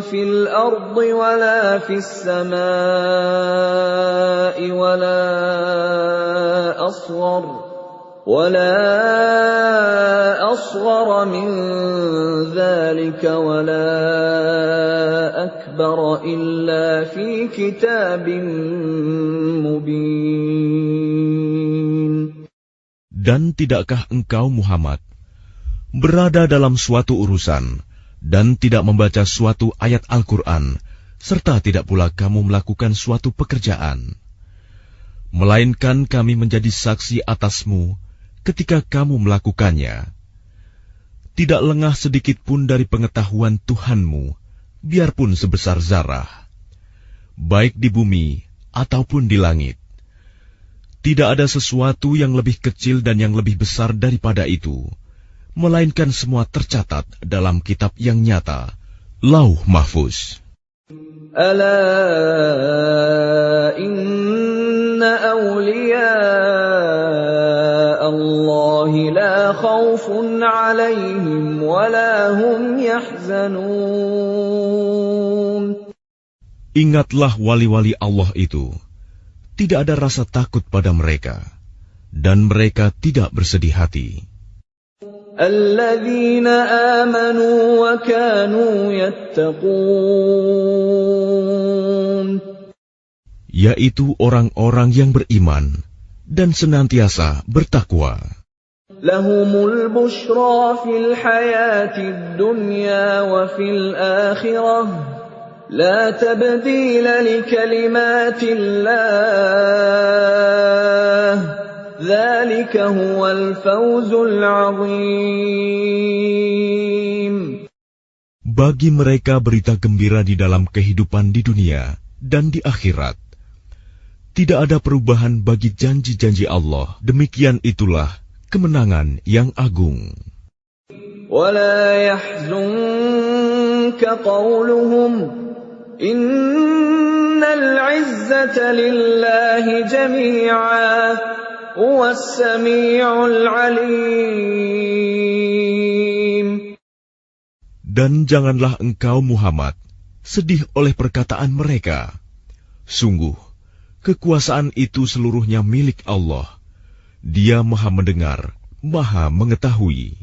فِي الْأَرْضِ وَلَا فِي السَّمَاءِ وَلَا أَصْغَرَ مِنْ ذَلِكَ وَلَا أَكْبَرَ إِلَّا فِي كِتَابٍ مُبِينٍ. Dan tidakkah engkau Muhammad berada dalam suatu urusan dan tidak membaca suatu ayat Al-Quran, serta tidak pula kamu melakukan suatu pekerjaan, melainkan kami menjadi saksi atasmu ketika kamu melakukannya. Tidak lengah sedikit pun dari pengetahuan Tuhanmu, biarpun sebesar zarah, baik di bumi ataupun di langit. Tidak ada sesuatu yang lebih kecil dan yang lebih besar daripada itu, melainkan semua tercatat dalam kitab yang nyata, Lauh Mahfuz. Ala inna awliya Allahi la khawfun alaihim wa la hum yahzanun. Ingatlah wali-wali Allah itu, tidak ada rasa takut pada mereka, dan mereka tidak bersedih hati. Alladzina amanu wa kanu yattaqun, yaitu orang-orang yang beriman dan senantiasa bertakwa. Lahumul bushra fil hayatid dunya wa fil akhirah, la tabdila li kalimatillah, dzalika huwal fawzul 'azim. Bagi mereka berita gembira di dalam kehidupan di dunia dan di akhirat. Tidak ada perubahan bagi janji-janji Allah. Demikian itulah kemenangan yang agung. وَلَا يَحْزُنكَ قَوْلُهُمْ إِنَّ الْعِزَّةَ لِلَّهِ جَمِيعًا هُوَ السَّمِيعُ الْعَلِيمُ. Dan janganlah engkau Muhammad sedih oleh perkataan mereka. Sungguh, kekuasaan itu seluruhnya milik Allah. Dia Maha mendengar, Maha mengetahui.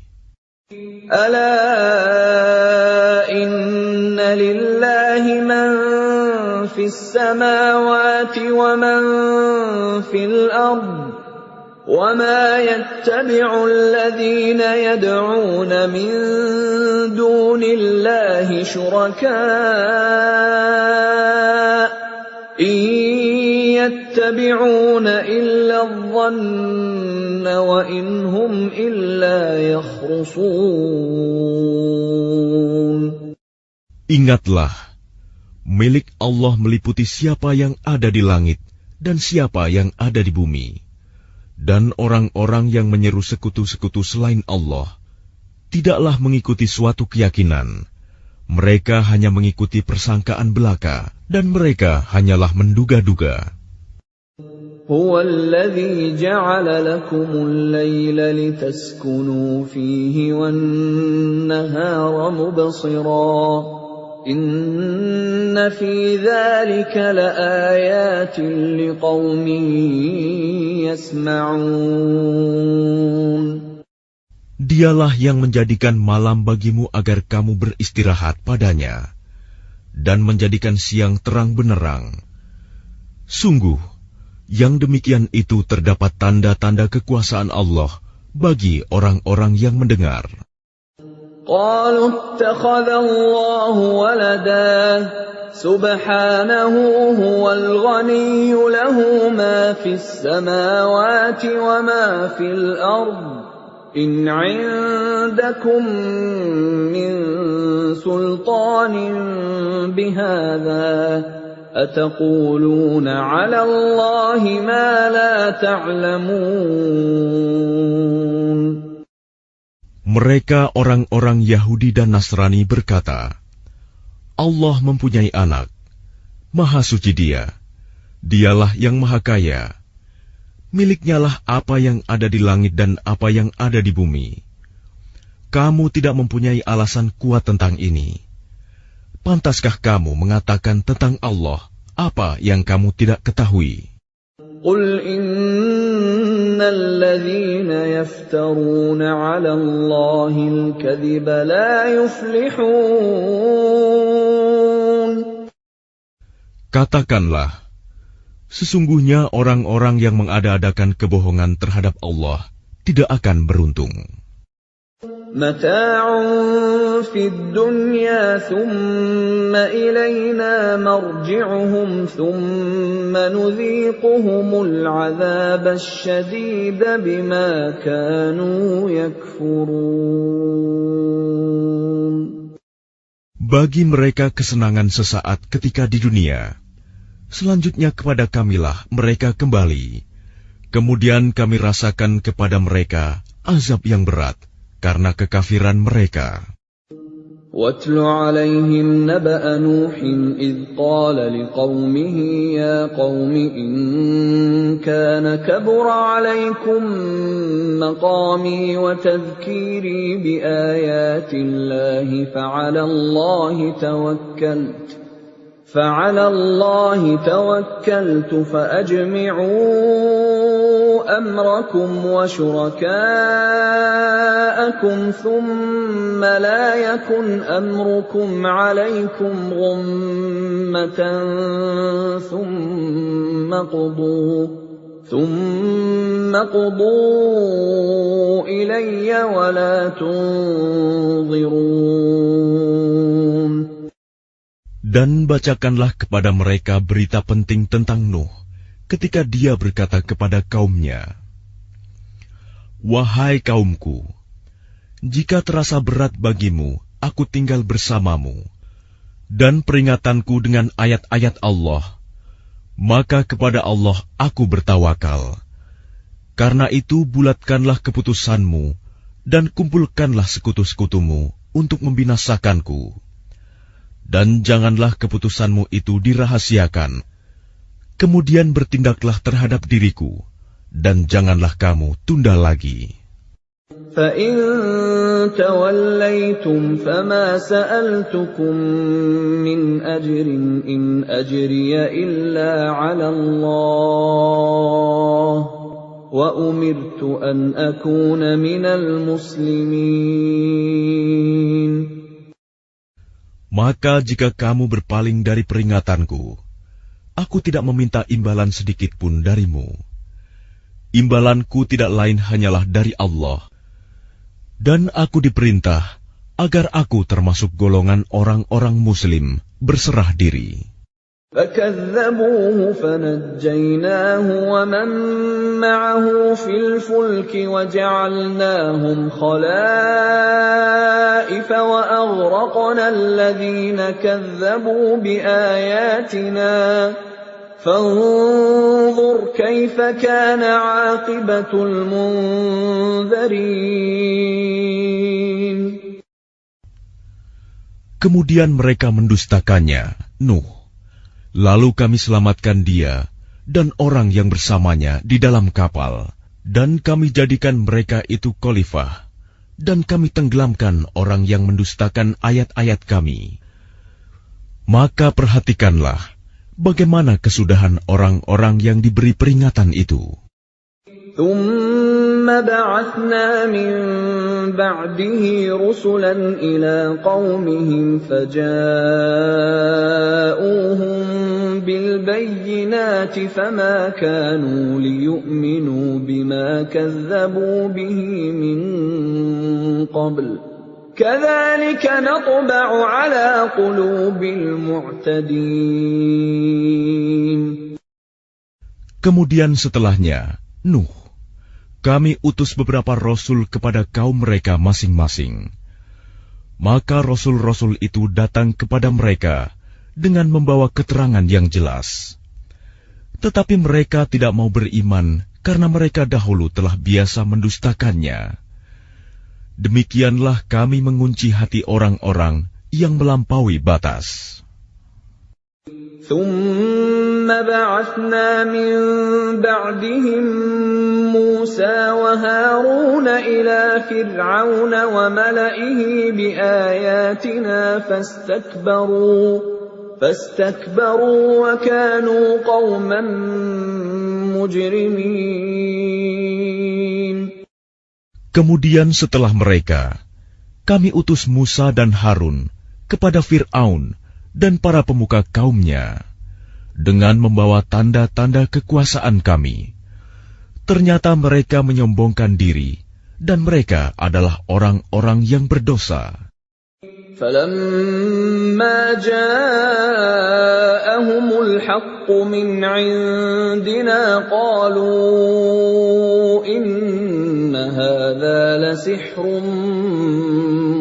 Ala inna lillahi man fis samawati wa man fil ard, wa ma yattabi'u alladhina yad'una min dunillahi shuraka' يَتَّبِعُونَ إِلَّا الظَّنَّ وَإِنْ هُمْ إِلَّا يَخْرُصُونَ. Ingatlah, milik Allah meliputi siapa yang ada di langit dan siapa yang ada di bumi. Dan orang-orang yang menyeru sekutu-sekutu selain Allah tidaklah mengikuti suatu keyakinan. Mereka hanya mengikuti persangkaan belaka, dan mereka hanyalah menduga-duga. Huwa alladhi ja'ala lakumul layla litaskunu fihi wan nahara mubsira. Inna fi dhalika laayatin liqaumin yasma'un. Dialah yang menjadikan malam bagimu agar kamu beristirahat padanya, dan menjadikan siang terang benerang. Sungguh, yang demikian itu terdapat tanda-tanda kekuasaan Allah bagi orang-orang yang mendengar. Qalu ittakhadha Allahu walada, subhanahu huwal ghaniyyu lahu ma fis samawati wa ma fil ard. إن عندكم من سلطان بهذا أتقولون على الله ما لا تعلمون. Mereka orang-orang Yahudi dan Nasrani berkata, Allah mempunyai anak, Maha Suci Dia, Dialah yang Maha Kaya. Miliknya lah apa yang ada di langit dan apa yang ada di bumi. Kamu tidak mempunyai alasan kuat tentang ini. Pantaskah kamu mengatakan tentang Allah apa yang kamu tidak ketahui? Qul innal ladzina yaftaruna 'ala Allahil kadhiba la yuflihun. Katakanlah, sesungguhnya orang-orang yang mengada-adakan kebohongan terhadap Allah tidak akan beruntung. Mata'un fid dunya thumma ilayna marji'uhum thumma nudhiquhumul 'adzaba asyadida bima kanu yakfurun. Bagi mereka kesenangan sesaat ketika di dunia. Selanjutnya kepada Kamilah mereka kembali. Kemudian kami rasakan kepada mereka azab yang berat karena kekafiran mereka. وَاتْلُ عَلَيْهِمْ نَبَأَ نُوحٍ إِذْ قَالَ لِقَوْمِهِ يَا قَوْمِ إِنْ كَانَ كَبُرَ عَلَيْكُمْ مَقَامِي وَتَذْكِيرِي بِآيَاتِ اللَّهِ فَعَلَى اللَّهِ تَوَكَّلْتُ فَأَجْمِعُوا أَمْرَكُمْ وَشُرَكَاءَكُمْ ثُمَّ لَا يَكُنْ أَمْرُكُمْ عَلَيْكُمْ غُمَّةً ثُمَّ قُضُوا إِلَيَّ وَلَا تُنظِرُونَ. Dan bacakanlah kepada mereka berita penting tentang Nuh, ketika dia berkata kepada kaumnya, "Wahai kaumku, jika terasa berat bagimu, aku tinggal bersamamu, dan peringatanku dengan ayat-ayat Allah, maka kepada Allah aku bertawakal. Karena itu bulatkanlah keputusanmu, dan kumpulkanlah sekutu-sekutumu untuk membinasakanku. Dan janganlah keputusanmu itu dirahasiakan. Kemudian bertindaklah terhadap diriku, dan janganlah kamu tunda lagi." فَإِن تَوَلَّيْتُمْ فَمَا سَأَلْتُكُم مِّنْ أَجْرٍ إِنْ أَجْرِيَ إِلَّا عَلَى اللَّهِ وَأُمِرْتُ أَنْ أَكُونَ مِنَ الْمُسْلِمِينَ. Maka jika kamu berpaling dari peringatanku, aku tidak meminta imbalan sedikit pun darimu. Imbalanku tidak lain hanyalah dari Allah. Dan aku diperintah agar aku termasuk golongan orang-orang Muslim berserah diri. فَكَذَّبُوهُ فَنَجَّيْنَاهُ وَمَن مَّعَهُ فِي الْفُلْكِ وَجَعَلْنَاهُمْ خَلَائِفَ وَأَغْرَقْنَا الَّذِينَ كَذَّبُوا بِآيَاتِنَا فَانظُرْ كَيْفَ كَانَ عَاقِبَةُ الْمُنذَرِينَ. Kemudian mereka mendustakannya, Nuh. Lalu kami selamatkan dia dan orang yang bersamanya di dalam kapal, dan kami jadikan mereka itu khalifah, dan kami tenggelamkan orang yang mendustakan ayat-ayat kami. Maka perhatikanlah bagaimana kesudahan orang-orang yang diberi peringatan itu. ثُمَّ بَعَثْنَا مِن بَعْدِهِ رُسُلًا إِلَىٰ قَوْمِهِمْ فَجَاءُوهُم بِالْبَيِّنَاتِ فَمَا كَانُوا لِيُؤْمِنُوا بِمَا كَذَّبُوا بِهِ مِن قَبْلُ كَذَٰلِكَ نَطْبَعُ عَلَىٰ قُلُوبِ الْمُعْتَدِينَ. Kemudian setelahnya, Nuh, kami utus beberapa rasul kepada kaum mereka masing-masing. Maka rasul-rasul itu datang kepada mereka dengan membawa keterangan yang jelas. Tetapi mereka tidak mau beriman karena mereka dahulu telah biasa mendustakannya. Demikianlah kami mengunci hati orang-orang yang melampaui batas. ثُمَّ بَعَثْنَا مِن بَعْدِهِم مُّوسَىٰ وَهَارُونَ إِلَىٰ فِرْعَوْنَ وَمَلَئِهِ بِآيَاتِنَا فَاسْتَكْبَرُوا وَكَانُوا قَوْمًا مُجْرِمِينَ. Kemudian setelah mereka, kami utus Musa dan Harun kepada Fir'aun dan para pemuka kaumnya, dengan membawa tanda-tanda kekuasaan kami. Ternyata mereka menyombongkan diri, dan mereka adalah orang-orang yang berdosa. فَلَمَّا جَاءَهُمُ الْحَقُّ مِنْ عِندِنَا قَالُوا إِنَّ هَذَا لَسِحْرٌ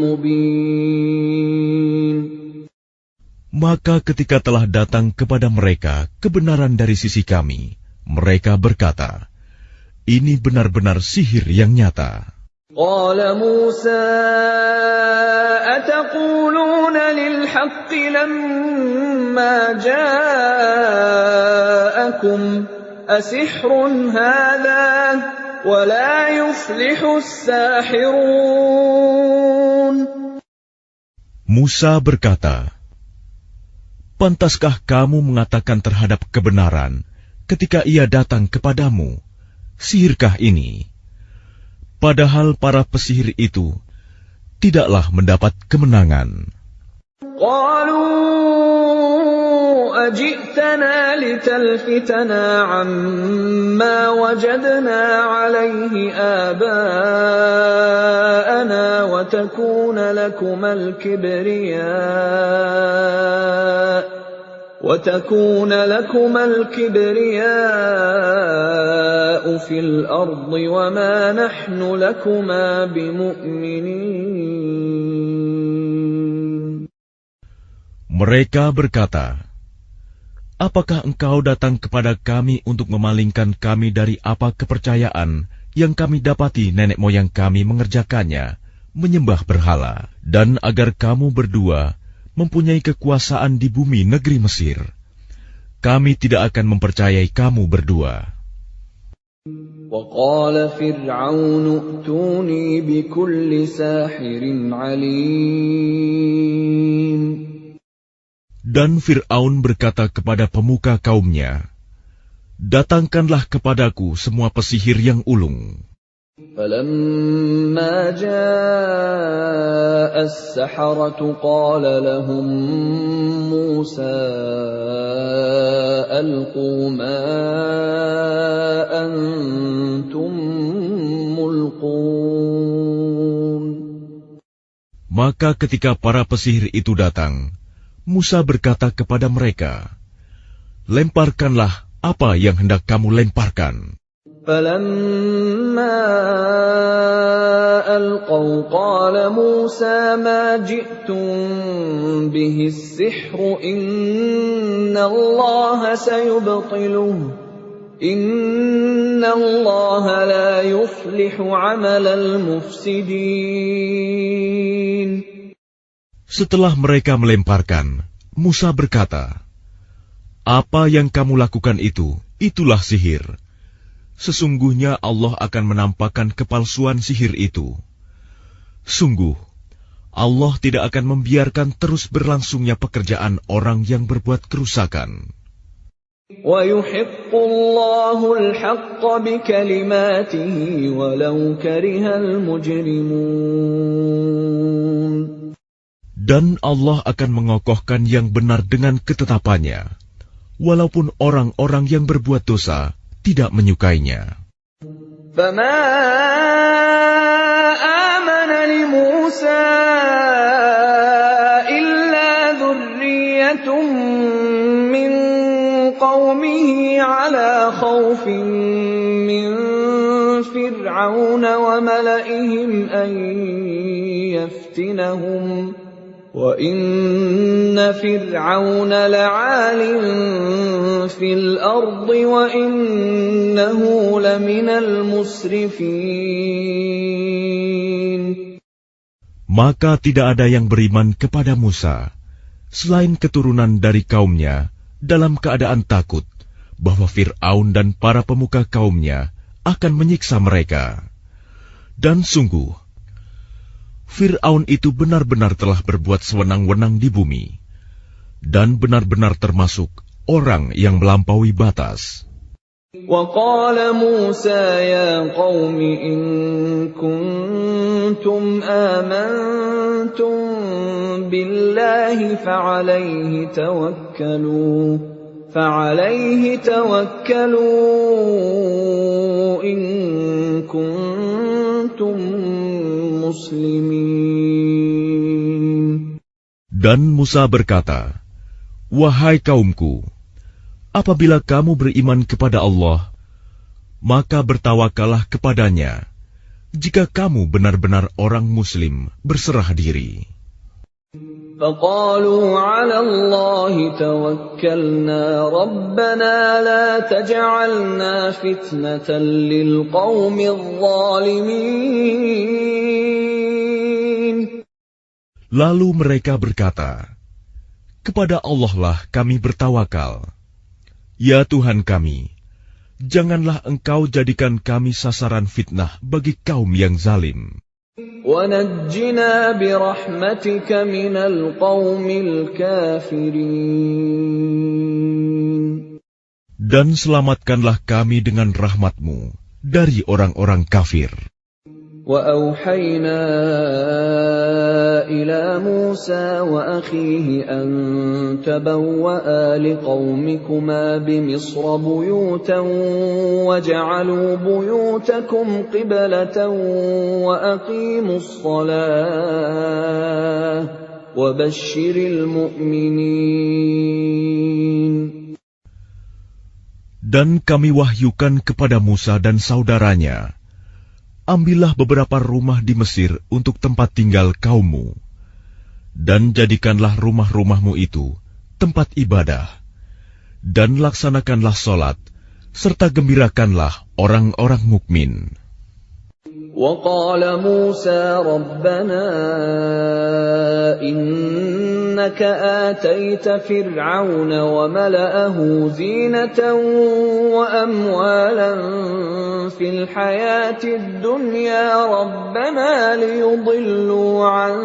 مُبِينٌ. Maka ketika telah datang kepada mereka kebenaran dari sisi kami, mereka berkata, ini benar-benar sihir yang nyata. Qala Musa ataquluna lil haqqi lamma ja'akum asihrun hadha wa la yuflihu as-sahirun. Musa berkata, pantaskah kamu mengatakan terhadap kebenaran ketika ia datang kepadamu, sihirkah ini? Padahal para pesihir itu tidaklah mendapat kemenangan. Qalu ajitana litalfitana amma wajadna alayhi aba'ana wa takuna lakumal kibriya'u fil ardi wa ma nahnu lakuma bimu'minin. Mereka berkata, apakah engkau datang kepada kami untuk memalingkan kami dari apa kepercayaan yang kami dapati nenek moyang kami mengerjakannya, menyembah berhala, dan agar kamu berdua mempunyai kekuasaan di bumi negeri Mesir? Kami tidak akan mempercayai kamu berdua. وَقَالَ فِرْعَوْنُ ائْتُونِي بِكُلِّ سَاحِرٍ عَلِيمٍ. Dan Fir'aun berkata kepada pemuka kaumnya, datangkanlah kepadaku semua pesihir yang ulung. فَلَمَّا جَاءَ السَّحَرَةُ قَالَ لَهُم مُوسَىٰ أَلْقُوا مَا أَنتُم مُّلْقُونَ. Maka ketika para pesihir itu datang, Musa berkata kepada mereka, lemparkanlah apa yang hendak kamu lemparkan. فَلَمَّا أَلْقَوْا قَالَ مُوسَىٰ مَا جِئْتُم بِهِ السِّحْرُ إِنَّ اللَّهَ سَيُبْطِلُهُ إِنَّ اللَّهَ لَا يُفْلِحُ عَمَلَ الْمُفْسِدِينَ. Setelah mereka melemparkan, Musa berkata, apa yang kamu lakukan itulah sihir. Sesungguhnya Allah akan menampakkan kepalsuan sihir itu. Sungguh, Allah tidak akan membiarkan terus berlangsungnya pekerjaan orang yang berbuat kerusakan. وَيُحِقُّ اللَّهُ الْحَقَّ بِكَلِمَاتِهِ وَلَوْ كَرِهَ الْمُجْرِمُونَ. Dan Allah akan mengokohkan yang benar dengan ketetapannya, walaupun orang-orang yang berbuat dosa tidak menyukainya. فَمَا آمَنَ لِمُوسَىٰ إِلَّا ذُرِّيَّةٌ مِّن قَوْمِهِ عَلَىٰ خَوْفٍ مِّن فِرْعَوْنَ وَمَلَئِهِمْ أَن يَفْتِنَهُمْ وَإِنَّ فِرْعَوْنَ لَعَالٍ فِي الْأَرْضِ وَإِنَّهُ لَمِنَ الْمُسْرِفِينَ. Maka tidak ada yang beriman kepada Musa, selain keturunan dari kaumnya, dalam keadaan takut bahwa Fir'aun dan para pemuka kaumnya akan menyiksa mereka. Dan sungguh, Fir'aun itu benar-benar telah berbuat sewenang-wenang di bumi, dan benar-benar termasuk orang yang melampaui batas. وَقَالَ مُوسَىٰ يَا قَوْمِ إِن كُنتُمْ آمَنتُم بِاللَّهِ فَعَلَيْهِ تَوَكَّلُوا إِن كُنتُم muslimin. Dan Musa berkata, wahai kaumku, apabila kamu beriman kepada Allah, maka bertawakallah kepadanya, jika kamu benar-benar orang muslim berserah diri. فقالوا على الله توكلنا ربنا لا تجعلنا فتنة للقوم الظالمين. Lalu mereka berkata, kepada Allah lah kami bertawakal. Ya Tuhan kami, janganlah Engkau jadikan kami sasaran fitnah bagi kaum yang zalim. وَنَجِّنَا بِرَحْمَتِكَ مِنَ الْقَوْمِ الْكَافِرِينَ. Dan selamatkanlah kami dengan rahmat-Mu dari orang-orang kafir. وَأَوْحَيْنَا إِلَى مُوسَى وَأَخِيهِ أَن تَبَوَّآ لِقَوْمِكُمَا بِمِصْرَ بُيُوتًا وَاجْعَلُوا بُيُوتَكُمْ قِبْلَةً وَأَقِيمُوا الصَّلَاةَ وَبَشِّرِ الْمُؤْمِنِينَ. Dan kami wahyukan kepada Musa dan saudaranya, ambillah beberapa rumah di Mesir untuk tempat tinggal kaummu, dan jadikanlah rumah-rumahmu itu tempat ibadah, dan laksanakanlah solat, serta gembirakanlah orang-orang mukmin. وقال موسى ربنا إنك آتيت فرعون وملأه زينة وأموالا في الحياة الدنيا ربنا ليضلوا عن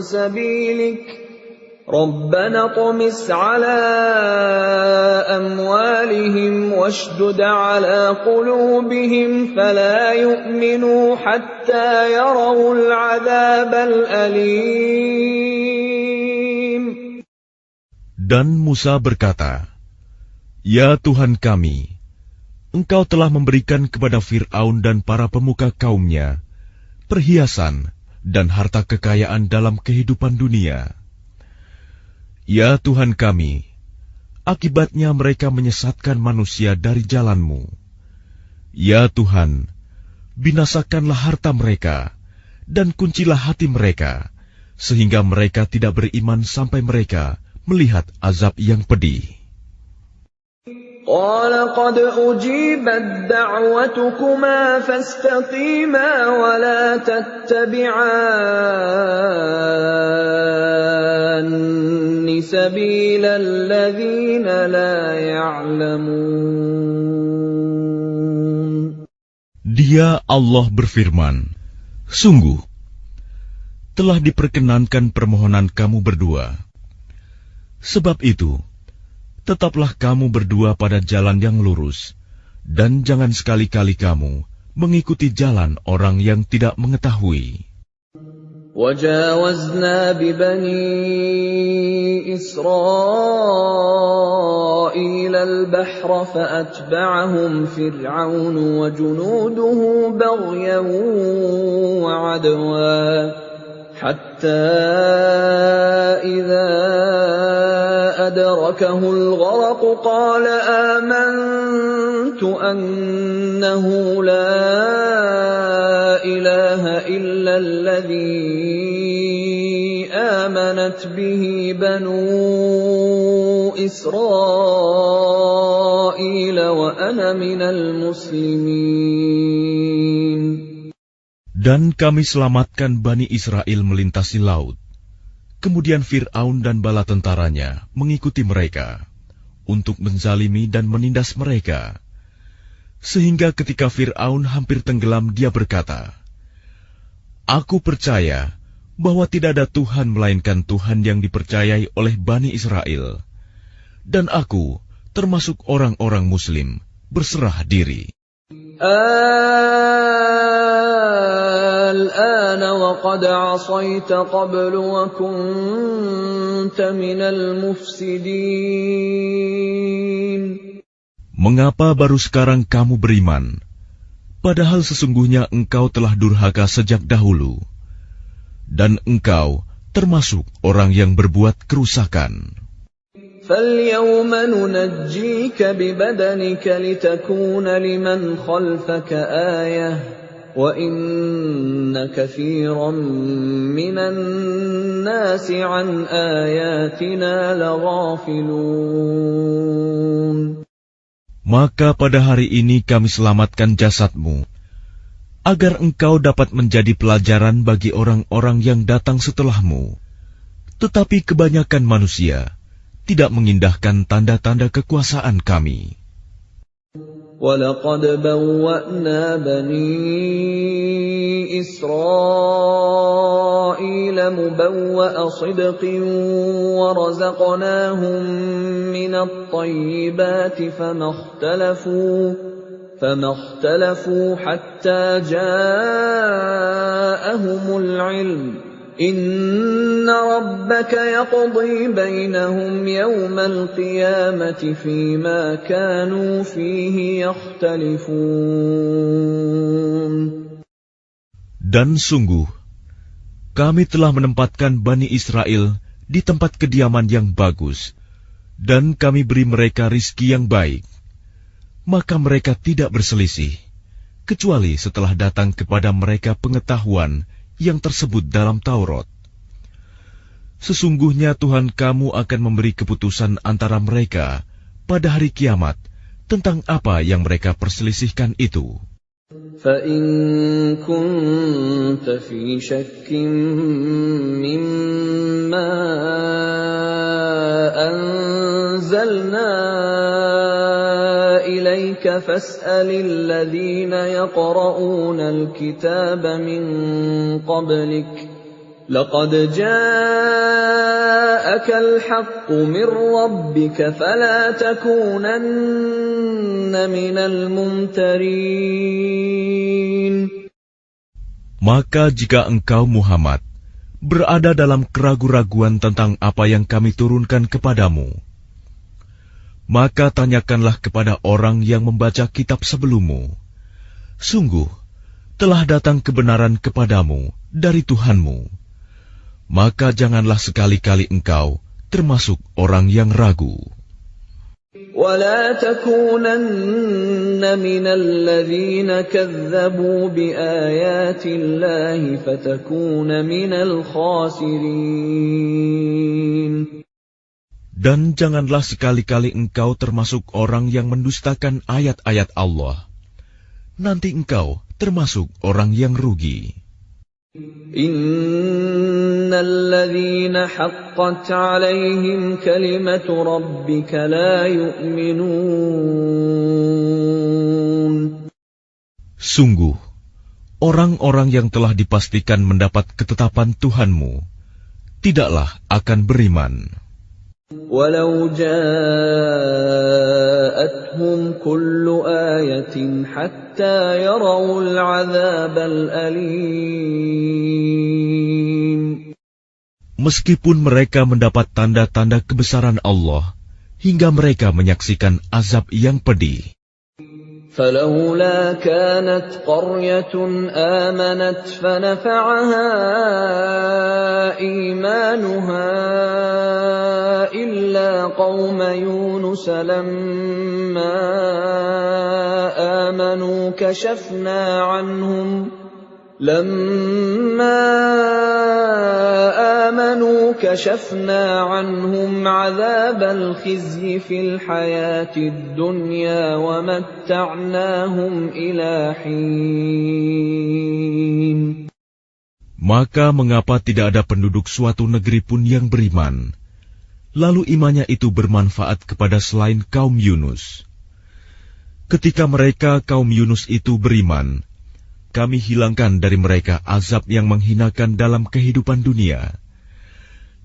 سبيلك ربنا اطمس على أموالهم واشدد على قلوبهم فلا يؤمنوا حتى يروا العذاب الأليم. Dan Musa berkata, Ya Tuhan kami, Engkau telah memberikan kepada Fir'aun dan para pemuka kaumnya perhiasan dan harta kekayaan dalam kehidupan dunia. Ya Tuhan kami, akibatnya mereka menyesatkan manusia dari jalan-Mu. Ya Tuhan, binasakanlah harta mereka, dan kuncilah hati mereka, sehingga mereka tidak beriman sampai mereka melihat azab yang pedih. قال قد أجيبت دعوتكما فاستقيما ولا تتبعان سبيل الذين لا يعلمون. Dia Allah berfirman, sungguh, telah diperkenankan permohonan kamu berdua. Sebab itu, tetaplah kamu berdua pada jalan yang lurus, dan jangan sekali-kali kamu mengikuti jalan orang yang tidak mengetahui. وَجَاوَزْنَا بِبَنِي إِسْرَائِيلَ الْبَحْرَ فَأَتْبَعَهُمْ فِرْعَوْنُ وَجُنُودُهُ بَغْيًا وَعَدْوًا حَتَّى إِذَا أَدْرَكَهُ الْغَرَقُ قَالَ آمَنْتُ أَنَّهُ لَا إِلَهَ إِلَّا الَّذِي آمَنَتْ بِهِ بَنُو إِسْرَائِيلَ وَأَنَا مِنَ الْمُسْلِمِينَ. Dan kami selamatkan Bani Israel melintasi laut. Kemudian Fir'aun dan bala tentaranya mengikuti mereka untuk menzalimi dan menindas mereka. Sehingga ketika Fir'aun hampir tenggelam, dia berkata, Aku percaya bahwa tidak ada Tuhan melainkan Tuhan yang dipercayai oleh Bani Israel. Dan aku termasuk orang-orang Muslim berserah diri. الآن وقد عصيت قبل وكنت من المفسدين. Mengapa baru sekarang kamu beriman, padahal sesungguhnya engkau telah durhaka sejak dahulu, dan engkau termasuk orang yang berbuat kerusakan. فَالْيَوْمَ نُنَجِّيكَ بِبَدَنِكَ لِتَكُونَ لِمَنْ خَلْفَكَ آيَةً وَإِنَّ كَثِيرًا مِّنَ النَّاسِ عَنْ آيَاتِنَا لَغَافِلُونَ. Maka pada hari ini kami selamatkan jasadmu, agar engkau dapat menjadi pelajaran bagi orang-orang yang datang setelahmu. Tetapi kebanyakan manusia tidak mengindahkan tanda-tanda kekuasaan kami. وَلَقَدْ بَوَّأْنَا بَنِي إِسْرَائِيلَ مُبَوَّأَ صِدْقٍ وَرَزَقْنَاهُم مِّنَ الطَّيِّبَاتِ فَمَا اخْتَلَفُوا حَتَّىٰ جَاءَهُمُ الْعِلْمُ ۚ إِنَّ رَبَّكَ يَقْضِي بَيْنَهُمْ يَوْمَ الْقِيَامَةِ فِيمَا كَانُوا فِيهِ يَخْتَلِفُونَ. Dan sungguh, kami telah menempatkan Bani Israel di tempat kediaman yang bagus, dan kami beri mereka rizki yang baik. Maka mereka tidak berselisih, kecuali setelah datang kepada mereka pengetahuan yang tersebut dalam Taurat. Sesungguhnya Tuhan kamu akan memberi keputusan antara mereka pada hari kiamat tentang apa yang mereka perselisihkan itu. فَإِن كُنتَ فِي شَكٍّ مِّمَّا أَنزَلْنَا إِلَيْكَ فَاسْأَلِ الَّذِينَ يَقْرَؤُونَ الْكِتَابَ مِن قَبْلِكَ لَقَدْ جَاءَكَ الْحَقُّ مِن رَّبِّكَ فَلَا تَكُونَنَّ مِنَ الْمُمْتَرِينَ. Maka jika engkau Muhammad berada dalam keraguan-raguan tentang apa yang kami turunkan kepadamu, maka tanyakanlah kepada orang yang membaca kitab sebelummu. Sungguh, telah datang kebenaran kepadamu dari Tuhanmu. Maka janganlah sekali-kali engkau termasuk orang yang ragu. وَلَا تَكُونَنَّ مِنَ الَّذِينَ كَذَّبُوا بِآيَاتِ اللَّهِ فَتَكُونَ مِنَ الْخَاسِرِينَ. Dan janganlah sekali-kali engkau termasuk orang yang mendustakan ayat-ayat Allah. Nanti engkau termasuk orang yang rugi. Innal ladzina haqqat 'alaihim kalimatu rabbika la yu'minun. Sungguh, orang-orang yang telah dipastikan mendapat ketetapan Tuhanmu tidaklah akan beriman. Walau ja'atuhum kullu ayatin hatta yarawul 'adzabal alim. Meskipun mereka mendapat tanda-tanda kebesaran Allah hingga mereka menyaksikan azab yang pedih. فَلَوْلَا كَانَتْ قَرْيَةٌ آمَنَتْ فَنَفَعَهَا إِيمَانُهَا إِلَّا قَوْمَ يُونُسَ لَمَّا آمَنُوا كَشَفْنَا عَنْهُمْ عَذَابَ الْخِزْيِ فِي الْحَيَاةِ الدُّنْيَا وَمَتَّعْنَاهُمْ إِلَى حِينٍ. Maka mengapa tidak ada penduduk suatu negeri pun yang beriman, lalu imannya itu bermanfaat kepada selain kaum Yunus? Ketika mereka kaum Yunus itu beriman, kami hilangkan dari mereka azab yang menghinakan dalam kehidupan dunia,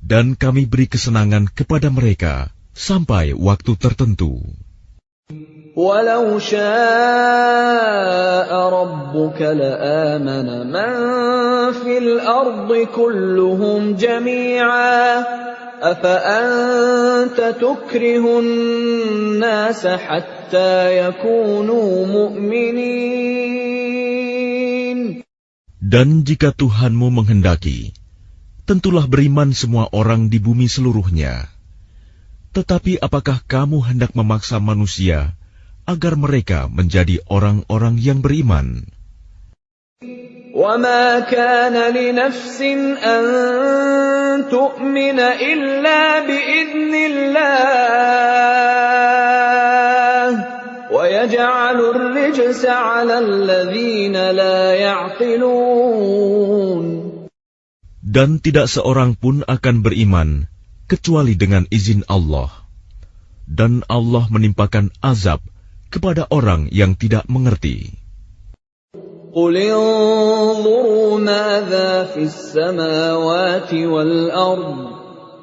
dan kami beri kesenangan kepada mereka sampai waktu tertentu. Walau syaa rabbuka la'amana man fil ardi kulluhum jami'a afa anta tukrihun nasa hatta yakunu mu'minin. Dan jika Tuhanmu menghendaki, tentulah beriman semua orang di bumi seluruhnya. Tetapi apakah kamu hendak memaksa manusia agar mereka menjadi orang-orang yang beriman? وَمَا كَانَ لِنَفْسٍ أَن تُؤْمِنَ إِلَّا بِإِذْنِ اللَّهِ وَيَجْعَلُ الرِّجْسَ عَلَى الَّذِينَ لَا يَعْقِلُونَ. Dan tidak seorang pun akan beriman kecuali dengan izin Allah. Dan Allah menimpakan azab kepada orang yang tidak mengerti. قُلِ انظُرُوا مَاذَا فِي السَّمَاوَاتِ وَالْأَرْضِ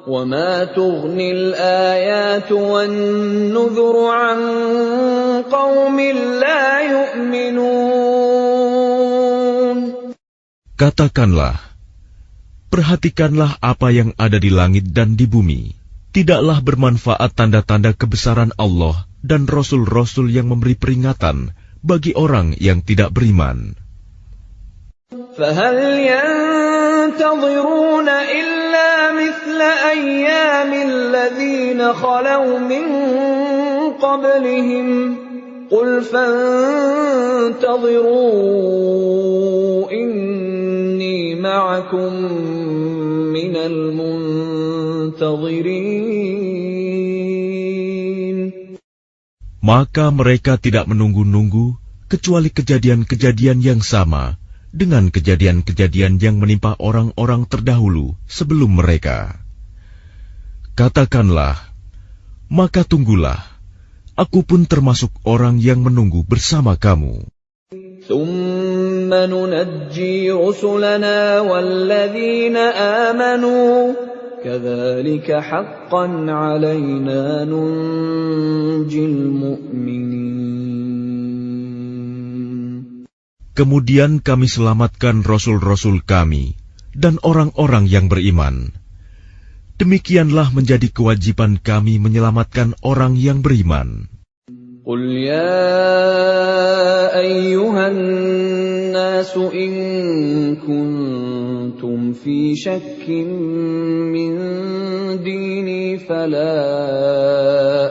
وَمَا تُغْنِي الْآيَاتُ وَالنُّذُرُ عَن قَوْمٍ لَّا يُؤْمِنُونَ. Katakanlah, perhatikanlah apa yang ada di langit dan di bumi. Tidaklah bermanfaat tanda-tanda kebesaran Allah dan rasul-rasul yang memberi peringatan bagi orang yang tidak beriman. فَهَلْ يَنتَظِرُونَ إِلَّا مِثْلَ أَيَّامِ الَّذِينَ خَلَوْا مِن قَبْلِهِمْ قُلْ فَانتَظِرُوا إِنِّي مَعَكُم مِّنَ الْمُنتَظِرِينَ. Maka mereka tidak menunggu-nunggu kecuali kejadian-kejadian yang sama dengan kejadian-kejadian yang menimpa orang-orang terdahulu sebelum mereka. Katakanlah, maka tunggulah, aku pun termasuk orang yang menunggu bersama kamu. ثُمَّ نُنَجِّي رُسُلَنَا وَالَّذِينَ آمَنُوا كَذَلِكَ حَقًّا عَلَيْنَا نُنْجِي الْمُؤْمِنِينَ. Kemudian kami selamatkan rasul-rasul kami dan orang-orang yang beriman. Demikianlah menjadi kewajiban kami menyelamatkan orang yang beriman. قُلْ يَا أَيُّهَا النَّاسُ إِن كُنتُمْ فِي شَكٍّ مِّن دِينِي فَلَا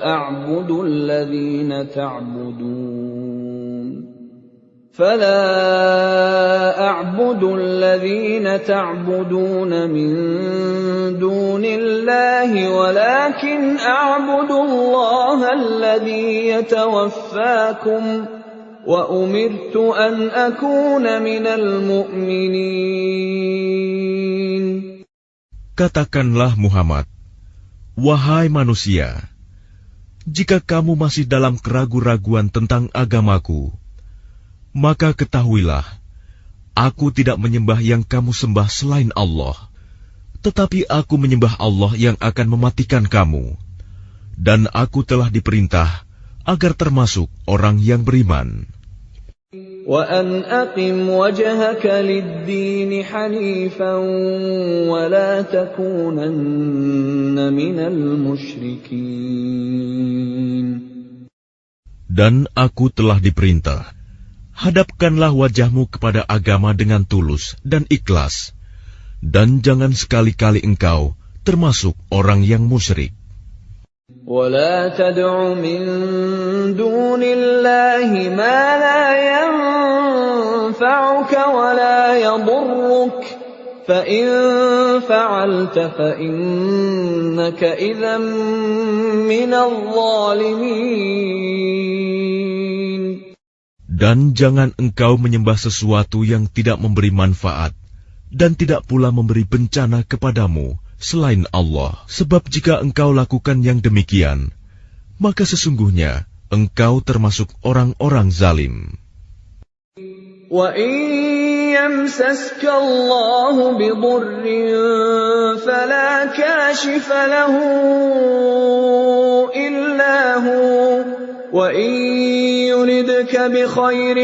أَعْبُدُ الَّذِينَ تَعْبُدُونَ مِن دُونِ اللَّهِ وَلَكِنْ أَعْبُدُ اللَّهَ الَّذِي يَتَوَفَّاكُمْ وَأُمِرْتُ أَنْ أَكُونَ مِنَ الْمُؤْمِنِينَ. Katakanlah Muhammad, wahai manusia, jika kamu masih dalam keraguan-raguan tentang agamaku, maka ketahuilah, aku tidak menyembah yang kamu sembah selain Allah, tetapi aku menyembah Allah yang akan mematikan kamu, dan aku telah diperintah agar termasuk orang yang beriman. وَأَنْ أَقِمْ وَجْهَكَ لِلدِّينِ حَنِيفًا وَلَا تَكُونَنَّ مِنَ الْمُشْرِكِينَ. Dan aku telah diperintah, hadapkanlah wajahmu kepada agama dengan tulus dan ikhlas, dan jangan sekali-kali engkau termasuk orang yang musyrik. وَلَا تَدْعُ مِن دُونِ اللَّهِ مَا لَا يَنفَعُكَ وَلَا يَضُرُّكَ فَإِن فَعَلْتَ فَإِنَّكَ إِذًا مِّنَ الظَّالِمِينَ. Dan jangan engkau menyembah sesuatu yang tidak memberi manfaat dan tidak pula memberi bencana kepadamu selain Allah. Sebab jika engkau lakukan yang demikian, maka sesungguhnya engkau termasuk orang-orang zalim. وَإِن يَمْسَسْكَ اللَّهُ بِضُرٍّ فَلَا كَاشِفَ لَهُ إِلَّا هُوَ وَإِن يُرِدْكَ بِخَيْرٍ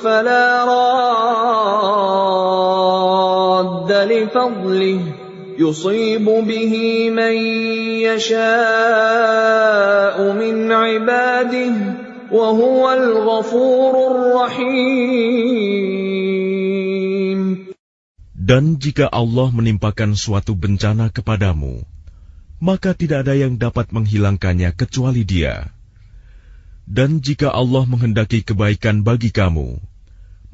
فَلَا رَادَّ لِفَضْلِهِ يُصِيبُ بِهِ مَن يَشَاءُ مِنْ عِبَادِهِ وَهُوَ الْغَفُورُ الرَّحِيمُ. Dan jika Allah menimpakan suatu bencana kepadamu, maka tidak ada yang dapat menghilangkannya kecuali Dia. Dan jika Allah menghendaki kebaikan bagi kamu,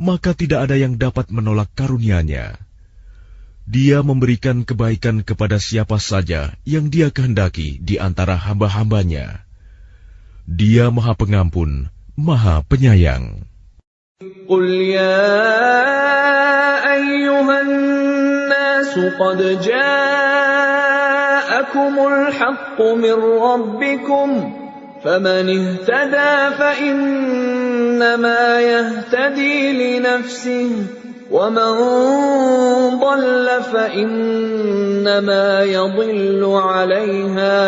maka tidak ada yang dapat menolak karunia-Nya. Dia memberikan kebaikan kepada siapa saja yang Dia kehendaki di antara hamba-hambanya. Dia Maha Pengampun, Maha Penyayang. Qul ya ayyuhan nasu qad ja'akumul haqqu min rabbikum faman ihtada fa innama yahtadi li nafsihi وَمَنْ ضَلَّ فَإِنَّمَا يَضِلُّ عَلَيْهَا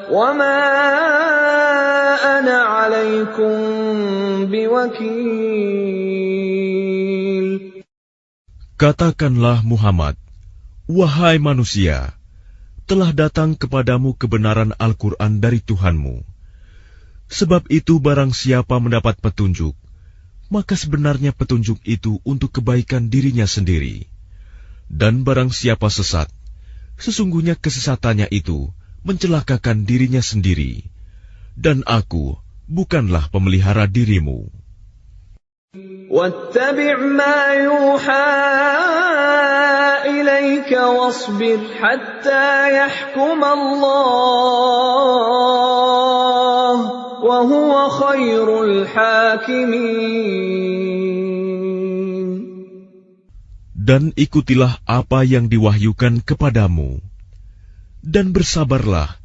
وَمَا أَنَا عَلَيْكُمْ بِوَكِيلٍ. Katakanlah Muhammad, wahai manusia, telah datang kepadamu kebenaran Al-Quran dari Tuhanmu. Sebab itu barang siapa mendapat petunjuk, maka sebenarnya petunjuk itu untuk kebaikan dirinya sendiri. Dan barang siapa sesat, sesungguhnya kesesatannya itu mencelakakan dirinya sendiri. Dan aku bukanlah pemelihara dirimu. وَاتَّبِعْ مَا يُوحَى إِلَيْكَ وَاصْبِرْ حَتَّى يَحْكُمَ اللَّهُ وَهُوَ خَيْرُ الْحَاكِمِينَ. Dan ikutilah apa yang diwahyukan kepadamu, dan bersabarlah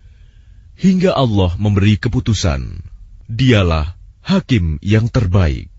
hingga Allah memberi keputusan. Dialah hakim yang terbaik.